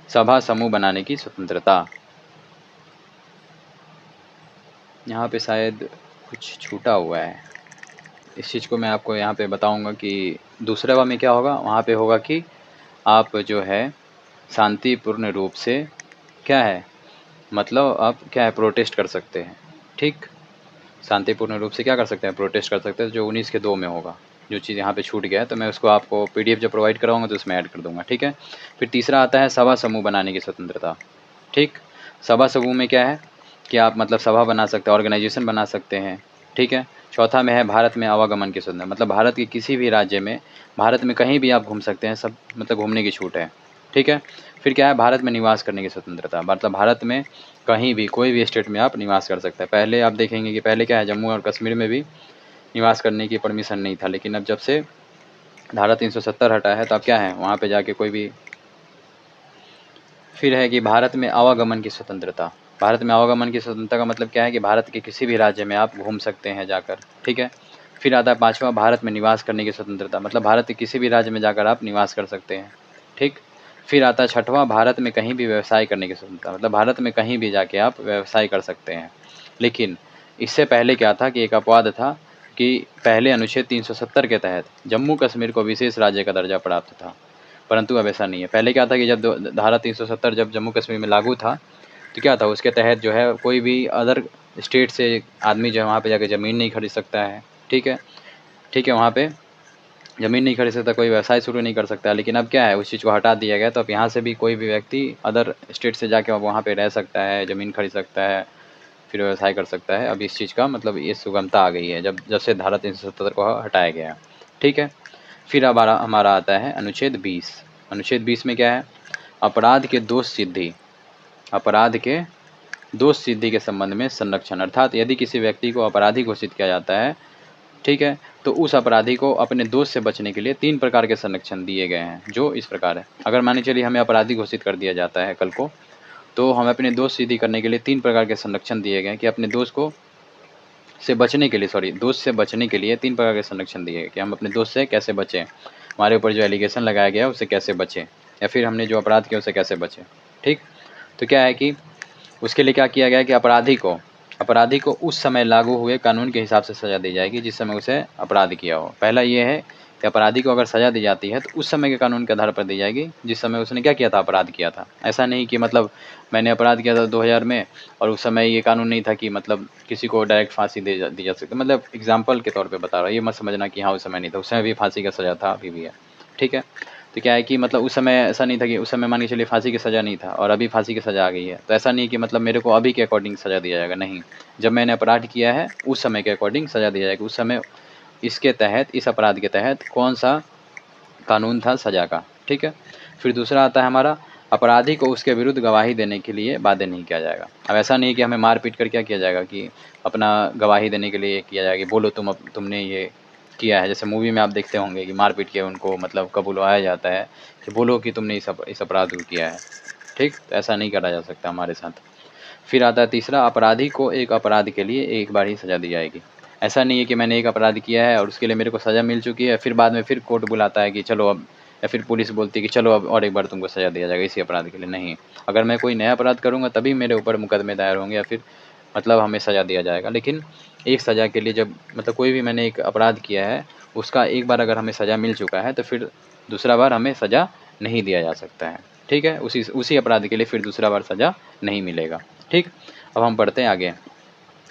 A: सभा समूह बनाने की स्वतंत्रता। यहाँ पे शायद कुछ छूटा हुआ है, इस चीज़ को मैं आपको यहाँ पे बताऊँगा कि दूसरे वा में क्या होगा, वहाँ पे होगा कि आप जो है शांतिपूर्ण रूप से क्या है, मतलब आप क्या है, प्रोटेस्ट कर सकते हैं, ठीक। शांतिपूर्ण रूप से क्या कर सकते हैं, प्रोटेस्ट कर सकते हैं, जो 19 के 2 में होगा। जो चीज़ यहाँ पे छूट गया है तो मैं उसको आपको PDF जब प्रोवाइड कराऊंगा तो उसमें ऐड कर दूंगा, ठीक है। फिर तीसरा आता है सभा समूह बनाने की स्वतंत्रता, ठीक। सभा समूह में क्या है कि आप मतलब सभा बना सकते हैं, ऑर्गेनाइजेशन बना सकते हैं, ठीक है। चौथा में है भारत में आवागमन की स्वतंत्रता, मतलब भारत के किसी भी राज्य में, भारत में कहीं भी आप घूम सकते हैं, सब मतलब घूमने की छूट है, ठीक है। फिर क्या है, भारत में निवास करने की स्वतंत्रता, मतलब भारत में कहीं भी कोई भी स्टेट में आप निवास कर सकते हैं। पहले आप देखेंगे कि पहले क्या है, जम्मू और कश्मीर में भी निवास करने की परमिशन नहीं था, लेकिन अब जब से धारा 370 हटा है तो अब क्या है, वहाँ पे जाके कोई भी। फिर है कि भारत में आवागमन की स्वतंत्रता, भारत में आवागमन की स्वतंत्रता का मतलब क्या है कि भारत के किसी भी राज्य में आप घूम सकते हैं जाकर, ठीक है। फिर आता है पाँचवा, भारत में निवास करने की स्वतंत्रता, मतलब भारत के किसी भी राज्य में जाकर आप निवास कर सकते हैं, ठीक। फिर आता है छठवां, भारत में कहीं भी व्यवसाय करने की स्वतंत्रता, मतलब भारत में कहीं भी जाके आप व्यवसाय कर सकते हैं। लेकिन इससे पहले क्या था कि एक अपवाद था कि पहले अनुच्छेद 370 के तहत जम्मू कश्मीर को विशेष राज्य का दर्जा प्राप्त था, परंतु अब ऐसा नहीं है। पहले क्या था कि जब धारा 370 जब जम्मू कश्मीर में लागू था तो क्या था, उसके तहत जो है कोई भी अदर स्टेट से आदमी जो है वहाँ पे जाके ज़मीन नहीं खरीद सकता है, ठीक है, ठीक है। वहाँ पे ज़मीन नहीं खरीद सकता, कोई व्यवसाय शुरू नहीं कर सकता। लेकिन अब क्या है, उस चीज़ को हटा दिया गया, तो अब यहाँ से भी कोई भी व्यक्ति अदर स्टेट से जाके वहाँ पे रह सकता है, ज़मीन खरीद सकता है, फिर व्यवसाय कर सकता है। अब इस चीज़ का मतलब ये सुगमता आ गई है जब से धारा 370 को हटाया गया, ठीक है। फिर अब हमारा आता है अनुच्छेद 20। अनुच्छेद 20 में क्या है, अपराध के दोष सिद्धि, अपराध के दोष सिद्धि के संबंध में संरक्षण, अर्थात यदि किसी व्यक्ति को अपराधी घोषित किया जाता है, ठीक है, तो उस अपराधी को अपने दोष से बचने के लिए 3 प्रकार के संरक्षण दिए गए हैं, जो इस प्रकार है। अगर मान के चलिए हमें अपराधी घोषित कर दिया जाता है कल को, तो हम अपने दोष सिद्धि करने के लिए 3 प्रकार के संरक्षण दिए गए हैं कि अपने दोष को से बचने के लिए, दोष से बचने के लिए 3 प्रकार के संरक्षण दिए गए कि हम अपने दोष से कैसे बचें, हमारे ऊपर जो एलिगेशन लगाया गया है उससे कैसे बचें, या फिर हमने जो अपराध किया उससे कैसे बचें, ठीक। तो क्या है कि उसके लिए क्या किया गया है कि अपराधी को उस समय लागू हुए कानून के हिसाब से सज़ा दी जाएगी जिस समय उसे अपराध किया हो। पहला ये है कि अपराधी को अगर सज़ा दी जाती है तो उस समय के कानून के आधार पर दी जाएगी जिस समय उसने क्या किया था, अपराध किया था। ऐसा नहीं कि मतलब मैंने अपराध किया था 2000 में और उस समय ये कानून नहीं था कि मतलब किसी को डायरेक्ट फांसी दी जा सकती, मतलब एग्जाम्पल के तौर पर बता रहा हूँ, ये मत समझना कि हाँ उस समय नहीं था, उस समय भी फांसी का सज़ा था, अभी भी है, ठीक है। तो क्या है कि मतलब उस समय ऐसा नहीं था कि उस समय मान के चलिए फांसी की सज़ा नहीं था और अभी फांसी की सज़ा आ गई है, तो ऐसा नहीं कि मतलब मेरे को अभी के अकॉर्डिंग सज़ा दिया जाएगा, नहीं। जब मैंने अपराध किया है उस समय के अकॉर्डिंग सज़ा दिया जाएगी, उस समय इसके तहत, इस अपराध के तहत कौन सा कानून था सज़ा का, ठीक है। फिर दूसरा आता है हमारा, अपराधी को उसके विरुद्ध गवाही देने के लिए बाध्य नहीं किया जाएगा। अब ऐसा नहीं है कि हमें मार पीट कर क्या किया जाएगा कि अपना गवाही देने के लिए किया जाएगा, बोलो तुमने ये किया है। जैसे मूवी में आप देखते होंगे कि मार पीट के उनको मतलब कबुलवाया जाता है कि बोलो कि तुमने इस अपराध को किया है, ठीक। तो ऐसा नहीं करा जा सकता हमारे साथ। फिर आता है तीसरा, अपराधी को एक अपराध के लिए एक बार ही सज़ा दी जाएगी। ऐसा नहीं है कि मैंने एक अपराध किया है और उसके लिए मेरे को सज़ा मिल चुकी है, फिर बाद में फिर कोर्ट बुलाता है कि चलो अब, या फिर पुलिस बोलती है कि चलो अब और एक बार तुमको सज़ा दिया जाएगा इसी अपराध के लिए। नहीं, अगर मैं कोई नया अपराध करूँगा तभी मेरे ऊपर मुकदमे दायर होंगे या फिर मतलब हमें सज़ा दिया जाएगा। लेकिन एक सज़ा के लिए जब मतलब कोई भी मैंने एक अपराध किया है, उसका एक बार अगर हमें सज़ा मिल चुका है तो फिर दूसरा बार हमें सज़ा नहीं दिया जा सकता है, ठीक है। उसी अपराध के लिए फिर दूसरा बार सज़ा नहीं मिलेगा, ठीक। अब हम पढ़ते हैं आगे,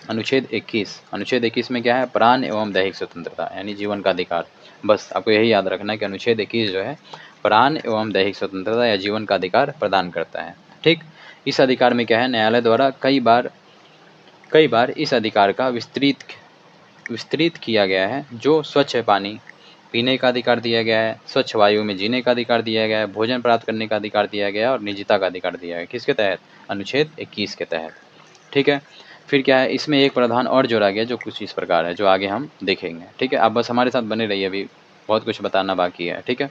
A: अनुच्छेद 21। अनुच्छेद 21 में क्या है, प्राण एवं दैहिक स्वतंत्रता यानी जीवन का अधिकार। बस आपको यही याद रखना है कि अनुच्छेद 21 जो है प्राण एवं दैहिक स्वतंत्रता या जीवन का अधिकार प्रदान करता है। ठीक, इस अधिकार में क्या है, न्यायालय द्वारा कई बार इस अधिकार का विस्तृत किया गया है, जो स्वच्छ पानी पीने का अधिकार दिया गया है, स्वच्छ वायु में जीने का अधिकार दिया गया है, भोजन प्राप्त करने का अधिकार दिया गया है और निजता का अधिकार दिया गया है। किसके तहत? अनुच्छेद 21 के तहत। ठीक है, फिर क्या है, इसमें एक प्रावधान और जोड़ा गया जो कुछ इस प्रकार है, जो आगे हम देखेंगे। ठीक है, आप बस हमारे साथ बने रहिए, अभी बहुत कुछ बताना बाकी है। ठीक है,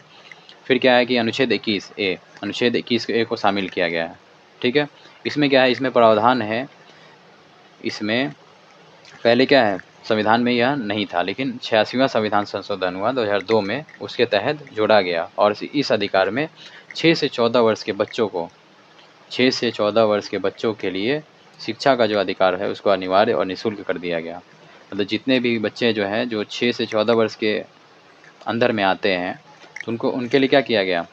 A: फिर क्या है कि अनुच्छेद 21A, अनुच्छेद 21A को शामिल किया गया है। ठीक है, इसमें क्या है, इसमें प्रावधान है, इसमें पहले क्या है, संविधान में यह नहीं था, लेकिन 86वां संविधान संशोधन हुआ 2002 में, उसके तहत जोड़ा गया। और इस अधिकार में 6 से 14 वर्ष के बच्चों को 6 से 14 वर्ष के बच्चों के लिए शिक्षा का जो अधिकार है उसको अनिवार्य और निःशुल्क कर दिया गया। मतलब जितने भी बच्चे जो हैं जो 6 से 14 वर्ष के अंदर में आते हैं, तो उनके लिए क्या किया गया,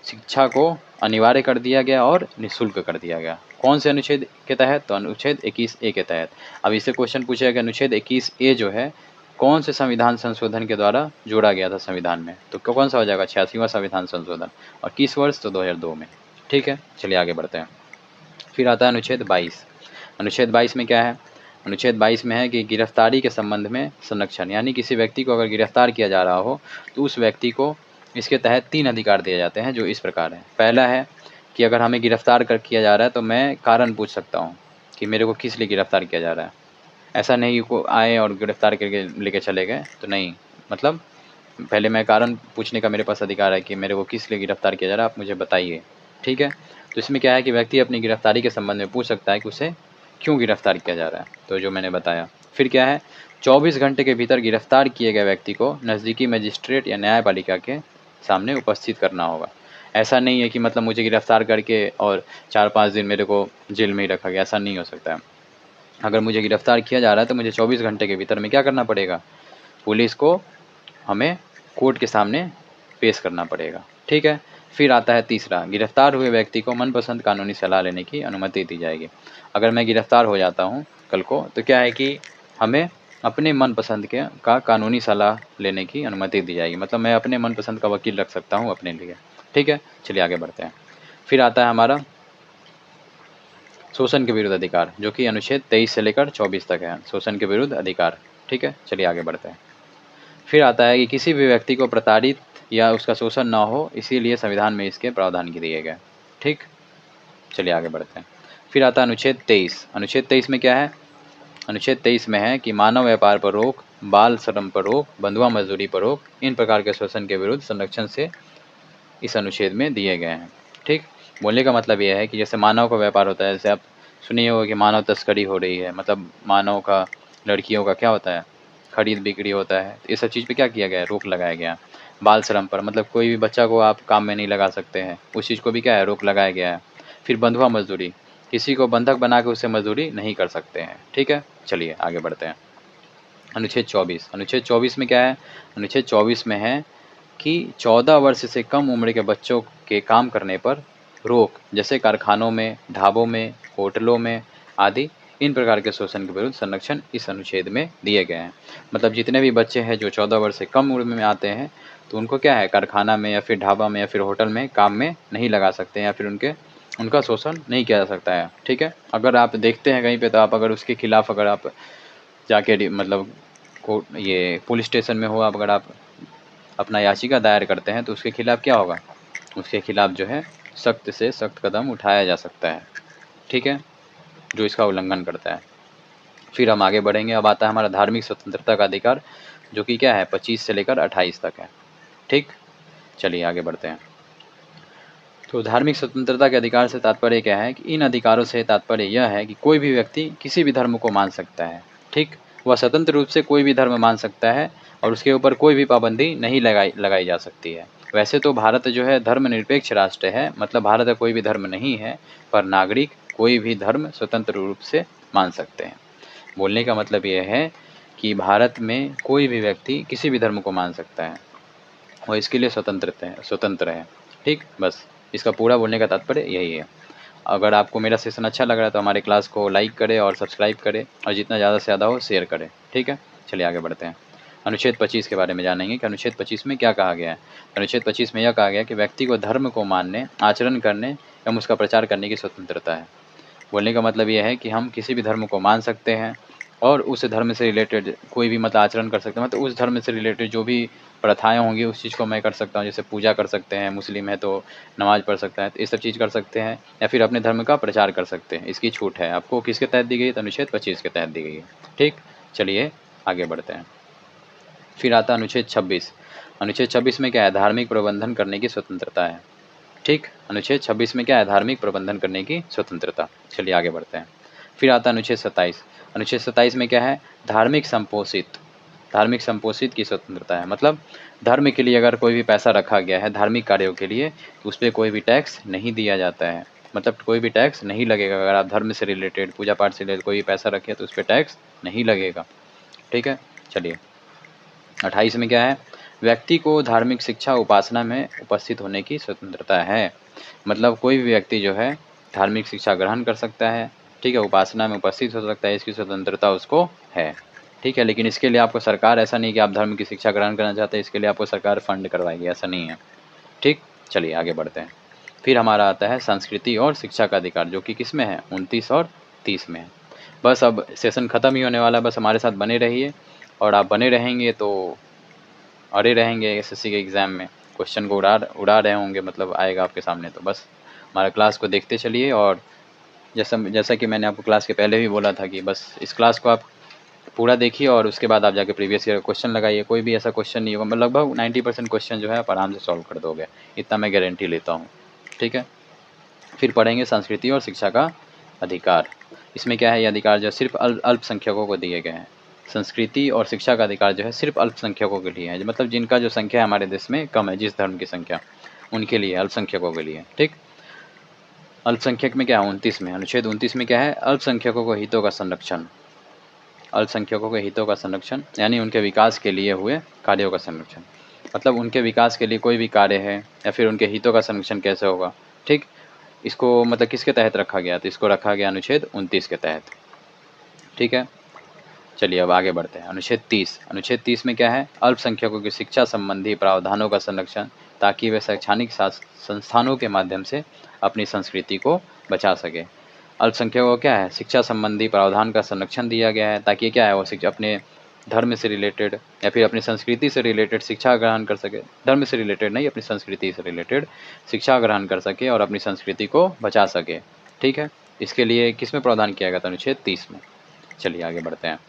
A: शिक्षा को अनिवार्य कर दिया गया और निःशुल्क कर दिया गया। कौन से अनुच्छेद के तहत? तो अनुच्छेद 21A के तहत। अब इससे क्वेश्चन पूछेगा कि अनुच्छेद 21A जो है कौन से संविधान संशोधन के द्वारा जोड़ा गया था संविधान में, तो कौन सा हो जाएगा? 86वां संविधान संशोधन। और किस वर्ष? तो 2002 में। ठीक है, चलिए आगे बढ़ते हैं। फिर आता है अनुच्छेद 22। अनुच्छेद 22 में क्या है? अनुच्छेद 22 में है कि गिरफ्तारी के संबंध में संरक्षण, यानी किसी व्यक्ति को अगर गिरफ्तार किया जा रहा हो तो उस व्यक्ति को इसके तहत 3 अधिकार दिए जाते हैं, जो इस प्रकार है। पहला है कि अगर हमें गिरफ्तार कर किया जा रहा है तो मैं कारण पूछ सकता हूँ कि मेरे को किस लिए गिरफ्तार किया जा रहा है। ऐसा नहीं कि को आए और गिरफ्तार करके लेके चले गए, तो नहीं, मतलब पहले मैं कारण पूछने का मेरे पास अधिकार है कि मेरे को किस लिए गिरफ्तार किया जा रहा है, आप मुझे बताइए। ठीक है, तो इसमें क्या है कि व्यक्ति अपनी गिरफ्तारी के संबंध में पूछ सकता है कि उसे क्यों गिरफ्तार किया जा रहा है, तो जो मैंने बताया। फिर क्या है, 24 घंटे के भीतर गिरफ्तार किए गए व्यक्ति को नज़दीकी मजिस्ट्रेट या न्यायपालिका के सामने उपस्थित करना होगा। ऐसा नहीं है कि मतलब मुझे गिरफ्तार करके और 4-5 दिन मेरे को जेल में ही रखा गया, ऐसा नहीं हो सकता है। अगर मुझे गिरफ्तार किया जा रहा है तो मुझे 24 घंटे के भीतर में क्या करना पड़ेगा, पुलिस को हमें कोर्ट के सामने पेश करना पड़ेगा। ठीक है, फिर आता है तीसरा, गिरफ्तार हुए व्यक्ति को मनपसंद कानूनी सलाह लेने की अनुमति दी जाएगी। अगर मैं गिरफ्तार हो जाता हूँ कल को, तो क्या है कि हमें अपने मनपसंद का कानूनी सलाह लेने की अनुमति दी जाएगी। मतलब मैं अपने मनपसंद का वकील रख सकता हूँ अपने लिए। ठीक है, चलिए आगे बढ़ते हैं। फिर आता है हमारा शोषण के विरुद्ध अधिकार, जो कि अनुच्छेद 23 से लेकर 24 तक है, शोषण के विरुद्ध अधिकार। ठीक है, चलिए आगे बढ़ते हैं। फिर आता है कि किसी भी व्यक्ति को प्रताड़ित या उसका शोषण ना हो, इसीलिए संविधान में इसके प्रावधान दिए गए। ठीक, चलिए आगे बढ़ते हैं। फिर आता है अनुच्छेद 23। अनुच्छेद 23 में क्या है? अनुच्छेद 23 में है कि मानव व्यापार पर रोक, बाल श्रम पर रोक, बंधुआ मजदूरी पर रोक, इन प्रकार के शोषण के विरुद्ध संरक्षण से इस अनुच्छेद में दिए गए हैं। ठीक, बोलने का मतलब यह है कि जैसे मानव का व्यापार होता है, जैसे आप सुनिए होगा कि मानव तस्करी हो रही है, मतलब मानव का, लड़कियों का क्या होता है, खरीद बिक्री होता है, तो ये सब चीज़ पे क्या किया गया है, रोक लगाया गया। बाल श्रम पर, मतलब कोई भी बच्चा को आप काम में नहीं लगा सकते हैं, उस चीज़ को भी क्या है, रोक लगाया गया है। फिर बंधुआ मजदूरी, किसी को बंधक बना के उससे मजदूरी नहीं कर सकते हैं। ठीक है, चलिए आगे बढ़ते हैं। अनुच्छेद 24। अनुच्छेद 24 में क्या है? अनुच्छेद 24 में है कि 14 वर्ष से कम उम्र के बच्चों के काम करने पर रोक, जैसे कारखानों में, ढाबों में, होटलों में आदि, इन प्रकार के शोषण के विरुद्ध संरक्षण इस अनुच्छेद में दिए गए हैं। मतलब जितने भी बच्चे हैं जो 14 वर्ष से कम उम्र में आते हैं, तो उनको क्या है, कारखाना में या फिर ढाबा में या फिर होटल में काम में नहीं लगा सकते हैं, या फिर उनका शोषण नहीं किया जा सकता है। ठीक है, अगर आप देखते हैं कहीं पे, तो आप अगर उसके खिलाफ़ अगर आप जाके मतलब ये पुलिस स्टेशन में हो, आप अगर आप अपना याचिका दायर करते हैं, तो उसके खिलाफ़ क्या होगा, उसके खिलाफ़ जो है सख्त से सख्त कदम उठाया जा सकता है। ठीक है, जो इसका उल्लंघन करता है। फिर हम आगे बढ़ेंगे। अब आता है हमारा धार्मिक स्वतंत्रता का अधिकार, जो कि क्या है, 25 से लेकर 28 तक है। ठीक, चलिए आगे बढ़ते हैं। तो धार्मिक स्वतंत्रता के अधिकार से तात्पर्य क्या है कि इन अधिकारों से तात्पर्य यह है कि कोई भी व्यक्ति किसी भी धर्म को मान सकता है। ठीक, वह स्वतंत्र रूप से कोई भी धर्म मान सकता है और उसके ऊपर कोई भी पाबंदी नहीं लगाई जा सकती है। वैसे तो भारत जो है धर्मनिरपेक्ष राष्ट्र है, मतलब भारत का कोई भी धर्म नहीं है, पर नागरिक कोई भी धर्म स्वतंत्र रूप से मान सकते हैं। बोलने का मतलब यह है कि भारत में कोई भी व्यक्ति किसी भी धर्म को मान सकता है और इसके लिए स्वतंत्र है। ठीक, बस इसका पूरा बोलने का तात्पर्य यही है। अगर आपको मेरा सेशन अच्छा लग रहा है तो हमारे क्लास को लाइक करें और सब्सक्राइब करें, और जितना ज़्यादा से ज़्यादा हो शेयर करें। ठीक है, चलिए आगे बढ़ते हैं। अनुच्छेद 25 के बारे में जानेंगे कि अनुच्छेद 25 में क्या कहा गया है। अनुच्छेद 25 में यह कहा गया है कि व्यक्ति को धर्म को मानने, आचरण करने एवं उसका प्रचार करने की स्वतंत्रता है। बोलने का मतलब ये है कि हम किसी भी धर्म को मान सकते हैं और उस धर्म से रिलेटेड कोई भी मतलब आचरण कर सकते हैं, मतलब उस धर्म से रिलेटेड जो भी प्रथाएँ होंगी उस चीज़ को मैं कर सकता हूँ। जैसे पूजा कर सकते हैं, मुस्लिम है तो नमाज़ पढ़ सकता है, तो ये सब चीज़ कर सकते हैं, या फिर अपने धर्म का प्रचार कर सकते हैं। इसकी छूट है आपको। किसके तहत दी गई है? तो अनुच्छेद 25 के तहत दी गई है। ठीक, चलिए आगे बढ़ते हैं। फिर आता है अनुच्छेद 26। अनुच्छेद 26 में क्या है? धार्मिक प्रबंधन करने की स्वतंत्रता है। ठीक, अनुच्छेद 26 में क्या है? धार्मिक प्रबंधन करने की स्वतंत्रता। चलिए आगे बढ़ते हैं। फिर आता है अनुच्छेद 27। अनुच्छेद 27 में क्या है? धार्मिक धार्मिक संपोषित की स्वतंत्रता है। मतलब धर्म के लिए अगर कोई भी पैसा रखा गया है धार्मिक कार्यों के लिए, तो उस पर कोई भी टैक्स नहीं दिया जाता है। मतलब कोई भी टैक्स नहीं लगेगा। अगर आप धर्म से रिलेटेड, पूजा पाठ से रिलेटेड कोई भी पैसा रखें तो उस पर टैक्स नहीं लगेगा। ठीक है, चलिए 28 में क्या है? व्यक्ति को धार्मिक शिक्षा उपासना में उपस्थित होने की स्वतंत्रता है। मतलब कोई भी व्यक्ति जो है धार्मिक शिक्षा ग्रहण कर सकता है, ठीक है, उपासना में उपस्थित हो सकता है, इसकी स्वतंत्रता उसको है। ठीक है, लेकिन इसके लिए आपको सरकार, ऐसा नहीं कि आप धर्म की शिक्षा ग्रहण करना चाहते हैं इसके लिए आपको सरकार फंड करवाएगी, ऐसा नहीं है। ठीक, चलिए आगे बढ़ते हैं। फिर हमारा आता है संस्कृति और शिक्षा का अधिकार, जो कि किस में है? 29 और 30 में है। बस अब सेशन ख़त्म ही होने वाला है, बस हमारे साथ बने रहिए और आप बने रहेंगे तो अड़े रहेंगे एसएससी के एग्ज़ाम में, क्वेश्चन को उड़ा रहे होंगे, मतलब आएगा आपके सामने। तो बस हमारा क्लास को देखते चलिए, और जैसा कि मैंने आपको क्लास के पहले भी बोला था कि बस इस क्लास को आप पूरा देखिए और उसके बाद आप जाके प्रीवियस ईयर क्वेश्चन लगाइए। कोई भी ऐसा क्वेश्चन नहीं होगा, मतलब लगभग 90% क्वेश्चन जो है आप आराम से सॉल्व कर दोगे, इतना मैं गारंटी लेता हूँ। ठीक है, फिर पढ़ेंगे संस्कृति और शिक्षा का अधिकार। इसमें क्या है? ये अधिकार जो सिर्फ अल्पसंख्यकों को दिए गए हैं। संस्कृति और शिक्षा का अधिकार जो है सिर्फ अल्पसंख्यकों के लिए है, मतलब जिनका जो संख्या है हमारे देश में कम है, जिस धर्म की संख्या, उनके लिए, अल्पसंख्यकों के लिए। ठीक, अल्पसंख्यक में क्या है? 29 में, अनुच्छेद 29 में क्या है? अल्पसंख्यकों को हितों का संरक्षण। अल्पसंख्यकों के हितों का संरक्षण यानी उनके विकास के लिए हुए कार्यों का संरक्षण। मतलब उनके विकास के लिए कोई भी कार्य है या फिर उनके हितों का संरक्षण कैसे होगा। ठीक, इसको मतलब किसके तहत रखा गया? तो इसको रखा गया अनुच्छेद 29 के तहत। ठीक है, चलिए अब आगे बढ़ते हैं। अनुच्छेद 30। अनुच्छेद 30 में क्या है? अल्पसंख्यकों की शिक्षा संबंधी प्रावधानों का संरक्षण, ताकि वे शैक्षणिक संस्थानों के माध्यम से अपनी संस्कृति को बचा सके। अल्पसंख्यकों को क्या है? शिक्षा संबंधी प्रावधान का संरक्षण दिया गया है, ताकि क्या है वो शिक्षा अपने धर्म से रिलेटेड या फिर अपनी संस्कृति से रिलेटेड शिक्षा ग्रहण कर सके। धर्म से रिलेटेड नहीं, अपनी संस्कृति से रिलेटेड शिक्षा ग्रहण कर सके और अपनी संस्कृति को बचा सके। ठीक है, इसके लिए किस में प्रावधान किया गया था? अनुच्छेद 30 में। चलिए आगे बढ़ते हैं।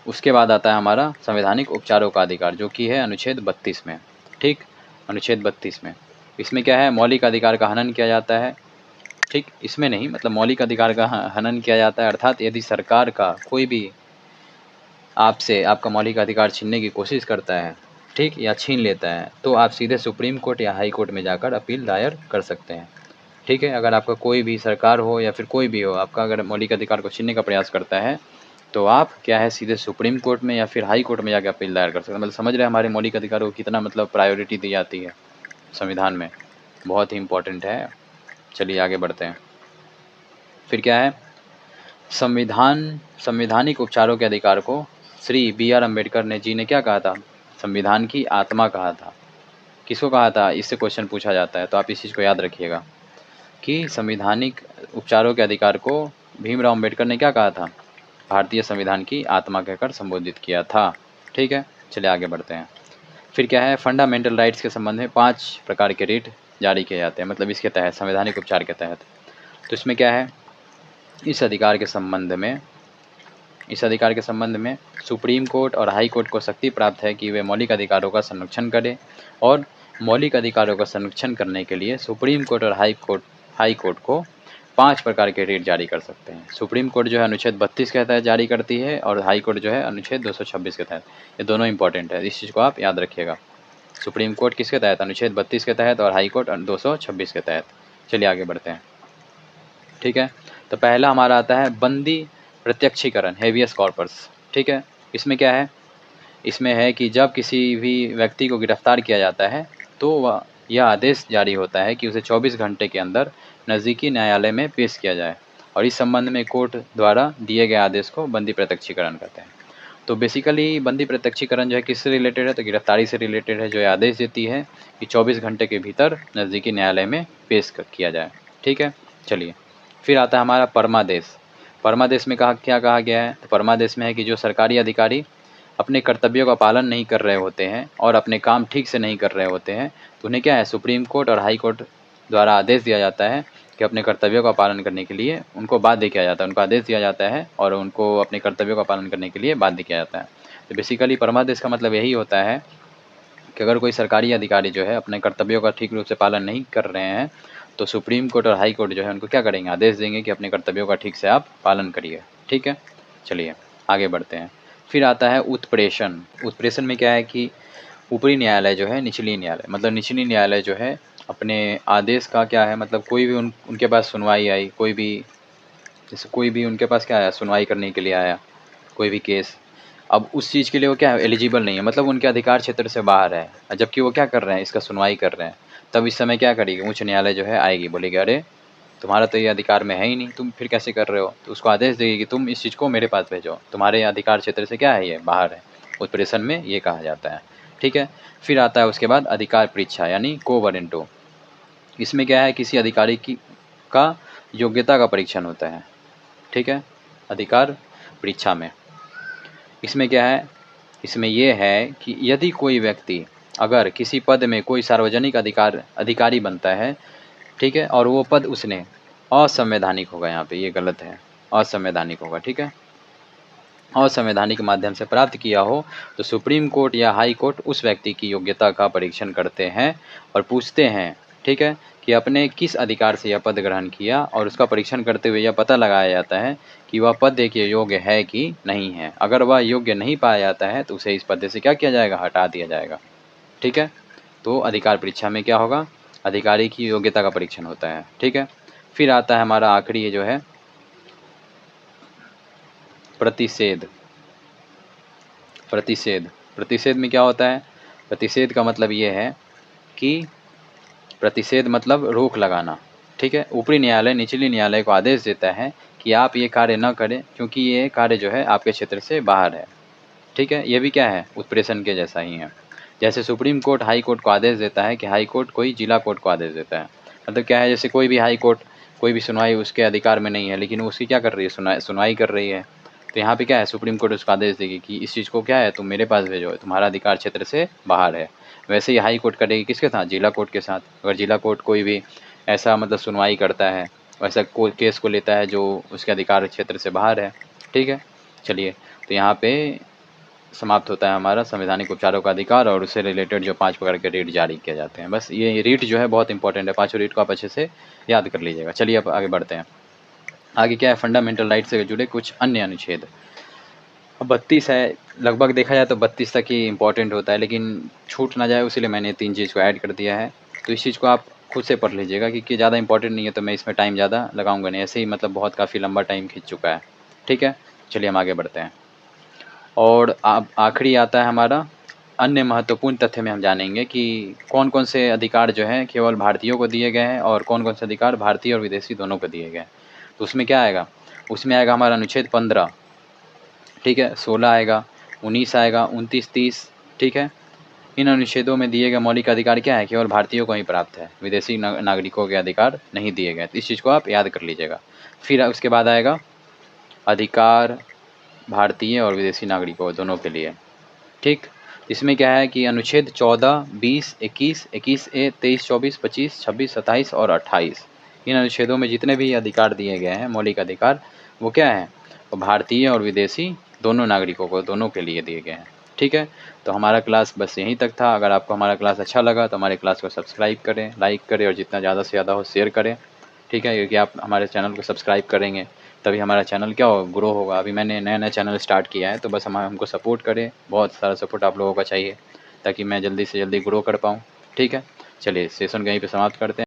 A: उसके बाद आता है हमारा संवैधानिक उपचारों का अधिकार, जो कि है अनुच्छेद 32 में। ठीक, अनुच्छेद 32 में इसमें क्या है? मौलिक अधिकार का हनन किया जाता है। ठीक, इसमें नहीं, मतलब मौलिक अधिकार का हनन किया जाता है, अर्थात यदि सरकार का कोई भी आपसे आपका मौलिक अधिकार छीनने की कोशिश करता है, ठीक, या छीन लेता है, तो आप सीधे सुप्रीम कोर्ट या हाई कोर्ट में जाकर अपील दायर कर सकते हैं। ठीक है, अगर आपका कोई भी सरकार हो या फिर कोई भी हो, आपका अगर मौलिक अधिकार को छीनने का प्रयास करता है तो आप क्या है? सीधे सुप्रीम कोर्ट में या फिर हाई कोर्ट में जाकर अपील दायर कर सकते हैं। मतलब समझ रहे हैं हमारे मौलिक अधिकारों को कितना मतलब प्रायोरिटी दी जाती है संविधान में, बहुत ही इम्पोर्टेंट है। चलिए आगे बढ़ते हैं। फिर क्या है? संवैधानिक उपचारों के अधिकार को श्री BR अम्बेडकर ने क्या कहा था? संविधान की आत्मा कहा था। किसको कहा था? इससे क्वेश्चन पूछा जाता है, तो आप इस चीज़ को याद रखिएगा कि संवैधानिक उपचारों के अधिकार को भीमराव अम्बेडकर ने क्या कहा था? भारतीय संविधान की आत्मा कहकर संबोधित किया था। ठीक है, चलिए आगे बढ़ते हैं। फिर क्या है? फंडामेंटल राइट्स के संबंध में 5 प्रकार के रिट जारी किए जाते हैं, मतलब इसके तहत, संवैधानिक उपचार के तहत। तो इसमें क्या है? इस अधिकार के संबंध में सुप्रीम कोर्ट और हाई कोर्ट को शक्ति प्राप्त है कि वे मौलिक अधिकारों का संरक्षण करें, और मौलिक अधिकारों का संरक्षण करने के लिए सुप्रीम कोर्ट और हाई कोर्ट को 5 प्रकार के रिट जारी कर सकते हैं। सुप्रीम कोर्ट जो है अनुच्छेद 32 के तहत जारी करती है और हाई कोर्ट जो है अनुच्छेद 226 के तहत। ये दोनों इंपॉर्टेंट है, इस चीज़ को आप याद रखिएगा। सुप्रीम कोर्ट किसके तहत? अनुच्छेद 32 के तहत, और हाई कोर्ट 226 के तहत। चलिए आगे बढ़ते हैं। ठीक है, तो पहला हमारा आता है बंदी प्रत्यक्षीकरण, हेवियस कॉर्पस। ठीक है, इसमें क्या है? इसमें है कि जब किसी भी व्यक्ति को गिरफ्तार किया जाता है तो वह यह आदेश जारी होता है कि उसे 24 घंटे के अंदर नज़दीकी न्यायालय में पेश किया जाए, और इस संबंध में कोर्ट द्वारा दिए गए आदेश को बंदी प्रत्यक्षीकरण कहते हैं। तो बेसिकली बंदी प्रत्यक्षीकरण जो है किससे रिलेटेड है, तो गिरफ्तारी से रिलेटेड है, जो ये आदेश देती है कि 24 घंटे के भीतर नज़दीकी न्यायालय में पेश किया जाए। ठीक है, चलिए फिर आता है हमारा परमादेश। परमादेश में क्या कहा गया है, तो परमादेश में है कि जो सरकारी अधिकारी अपने कर्तव्यों का पालन नहीं कर रहे होते हैं और अपने काम ठीक से नहीं कर रहे होते हैं, तो उन्हें क्या है, सुप्रीम कोर्ट और हाई कोर्ट द्वारा आदेश दिया जाता है कि अपने कर्तव्यों का पालन करने के लिए उनको बाध्य किया जाता है, उनको आदेश दिया जाता है और उनको अपने कर्तव्यों का पालन करने के लिए बाध्य किया जाता है। तो बेसिकली परमादेश का मतलब यही होता है कि अगर कोई सरकारी अधिकारी जो है अपने कर्तव्यों का ठीक रूप से पालन नहीं कर रहे हैं, तो सुप्रीम कोर्ट और हाई कोर्ट जो है उनको क्या करेंगे, आदेश देंगे कि अपने कर्तव्यों का ठीक से आप पालन करिए। ठीक है, चलिए आगे बढ़ते हैं। फिर आता है उत्प्रेषण। उत्प्रेषण में क्या है कि ऊपरी न्यायालय जो है निचली न्यायालय, मतलब निचली न्यायालय जो है अपने आदेश का क्या है, मतलब कोई भी उनके पास सुनवाई आई, कोई भी जैसे कोई भी उनके पास क्या आया, सुनवाई करने के लिए आया कोई भी केस, अब उस चीज़ के लिए वो क्या है, एलिजिबल नहीं है, मतलब उनके अधिकार क्षेत्र से बाहर है, जबकि वो क्या कर रहे हैं, इसका सुनवाई कर रहे हैं, तब इस समय क्या करेगी, उच्च न्यायालय जो है आएगी, बोलेगी अरे तुम्हारा तो ये अधिकार में है ही नहीं, तुम फिर कैसे कर रहे हो, तो उसको आदेश देगी कि तुम इस चीज़ को मेरे पास भेजो, तुम्हारे अधिकार क्षेत्र से क्या है, ये बाहर है। उत्प्रेषण में ये कहा जाता है। ठीक है, फिर आता है उसके बाद अधिकार परीक्षा यानी को वरेंटो। इसमें क्या है, किसी अधिकारी का योग्यता का परीक्षण होता है। ठीक है, अधिकार परीक्षा में इसमें क्या है, इसमें ये है कि यदि कोई व्यक्ति अगर किसी पद में कोई सार्वजनिक अधिकारी बनता है, ठीक है, और वो पद उसने असंवैधानिक होगा, यहाँ पे ये गलत है, असंवैधानिक होगा। ठीक है, असंवैधानिक माध्यम से प्राप्त किया हो, तो सुप्रीम कोर्ट या हाई कोर्ट उस व्यक्ति की योग्यता का परीक्षण करते हैं और पूछते हैं, ठीक है, कि आपने किस अधिकार से यह पद ग्रहण किया, और उसका परीक्षण करते हुए यह पता लगाया जाता है कि वह पद के योग्य है कि नहीं है। अगर वह योग्य नहीं पाया जाता है तो उसे इस पद से क्या किया जाएगा, हटा दिया जाएगा। ठीक है, तो अधिकार परीक्षा में क्या होगा, अधिकारी की योग्यता का परीक्षण होता है। ठीक है, फिर आता है हमारा आखिरी ये जो है प्रतिषेध। प्रतिषेध, प्रतिषेध में क्या होता है, प्रतिषेध का मतलब ये है कि प्रतिषेध मतलब रोक लगाना। ठीक है, ऊपरी न्यायालय निचली न्यायालय को आदेश देता है कि आप ये कार्य न करें क्योंकि ये कार्य जो है आपके क्षेत्र से बाहर है। ठीक है, ये भी क्या है, उत्प्रेषण के जैसा ही है। जैसे सुप्रीम कोर्ट हाई कोर्ट को आदेश देता है कि हाई कोर्ट कोई जिला कोर्ट को आदेश देता है, मतलब क्या है, जैसे कोई भी हाई कोर्ट कोई भी सुनवाई उसके अधिकार में नहीं है, लेकिन उसकी क्या कर रही है, सुनवाई कर रही है, तो यहाँ पे क्या है, सुप्रीम कोर्ट उसका आदेश देगी कि इस चीज़ को क्या है, तुम मेरे पास भेजो, तुम्हारा अधिकार क्षेत्र से बाहर है। वैसे ही हाई कोर्ट करेगी किसके साथ, जिला कोर्ट के साथ। अगर जिला कोर्ट कोई भी ऐसा मतलब सुनवाई करता है, वैसा कोई केस को लेता है जो उसके अधिकार क्षेत्र से बाहर है। ठीक है, चलिए, तो यहाँ पे समाप्त होता है हमारा संवैधानिक उपचारों का अधिकार और उससे रिलेटेड जो 5 प्रकार के रीट जारी किए जाते हैं। बस ये रीट जो है बहुत इंपॉर्टेंट है, 5 रीट को आप अच्छे से याद कर लीजिएगा। चलिए अब आगे बढ़ते हैं। आगे क्या है, फंडामेंटल राइट से जुड़े कुछ अन्य अनुच्छेद। अब 32 है, लगभग देखा जाए तो 32 तक ही इम्पोर्टेंट होता है, लेकिन छूट ना जाए उसीलिए मैंने 3 चीज़ को ऐड कर दिया है। तो इस चीज़ को आप खुद से पढ़ लीजिएगा क्योंकि ज़्यादा इंपॉर्टेंट नहीं है, तो मैं इसमें टाइम ज़्यादा लगाऊंगा नहीं, ऐसे ही मतलब बहुत काफ़ी लंबा टाइम खींच चुका है। ठीक है, चलिए हम आगे बढ़ते हैं। और अब आखिरी आता है हमारा अन्य महत्वपूर्ण तथ्य में हम जानेंगे कि कौन कौन से अधिकार जो हैं केवल भारतीयों को दिए गए हैं और कौन कौन से अधिकार भारतीय और विदेशी दोनों को दिए गए हैं। तो उसमें क्या आएगा, उसमें आएगा हमारा अनुच्छेद 15, ठीक है, 16 आएगा, 19 आएगा, 29, 30। ठीक है, इन अनुच्छेदों में दिए गए मौलिक अधिकार क्या है, केवल भारतीयों को ही प्राप्त है, विदेशी नागरिकों के अधिकार नहीं दिए गए। तो इस चीज़ को आप याद कर लीजिएगा। फिर उसके बाद आएगा अधिकार भारतीय और विदेशी नागरिकों दोनों के लिए। ठीक, इसमें क्या है कि अनुच्छेद 14, 20, 21, 21A, 23, 24, 25, 26, 27 और 28, इन अनुच्छेदों में जितने भी अधिकार दिए गए हैं मौलिक अधिकार, वो क्या है, वो भारतीय और विदेशी दोनों नागरिकों को, दोनों के लिए दिए गए हैं। ठीक है, तो हमारा क्लास बस यहीं तक था। अगर आपको हमारा क्लास अच्छा लगा तो हमारे क्लास को सब्सक्राइब करें, लाइक करें और जितना ज़्यादा से ज़्यादा हो शेयर करें। ठीक है, क्योंकि आप हमारे चैनल को सब्सक्राइब करेंगे तभी हमारा चैनल क्या होगा, ग्रो होगा। अभी मैंने नया चैनल स्टार्ट किया है, तो बस हमको सपोर्ट करें, बहुत सारा सपोर्ट आप लोगों का चाहिए ताकि मैं जल्दी से जल्दी ग्रो कर पाऊँ। ठीक है, चलिए सेशन को यहीं पे समाप्त करते हैं।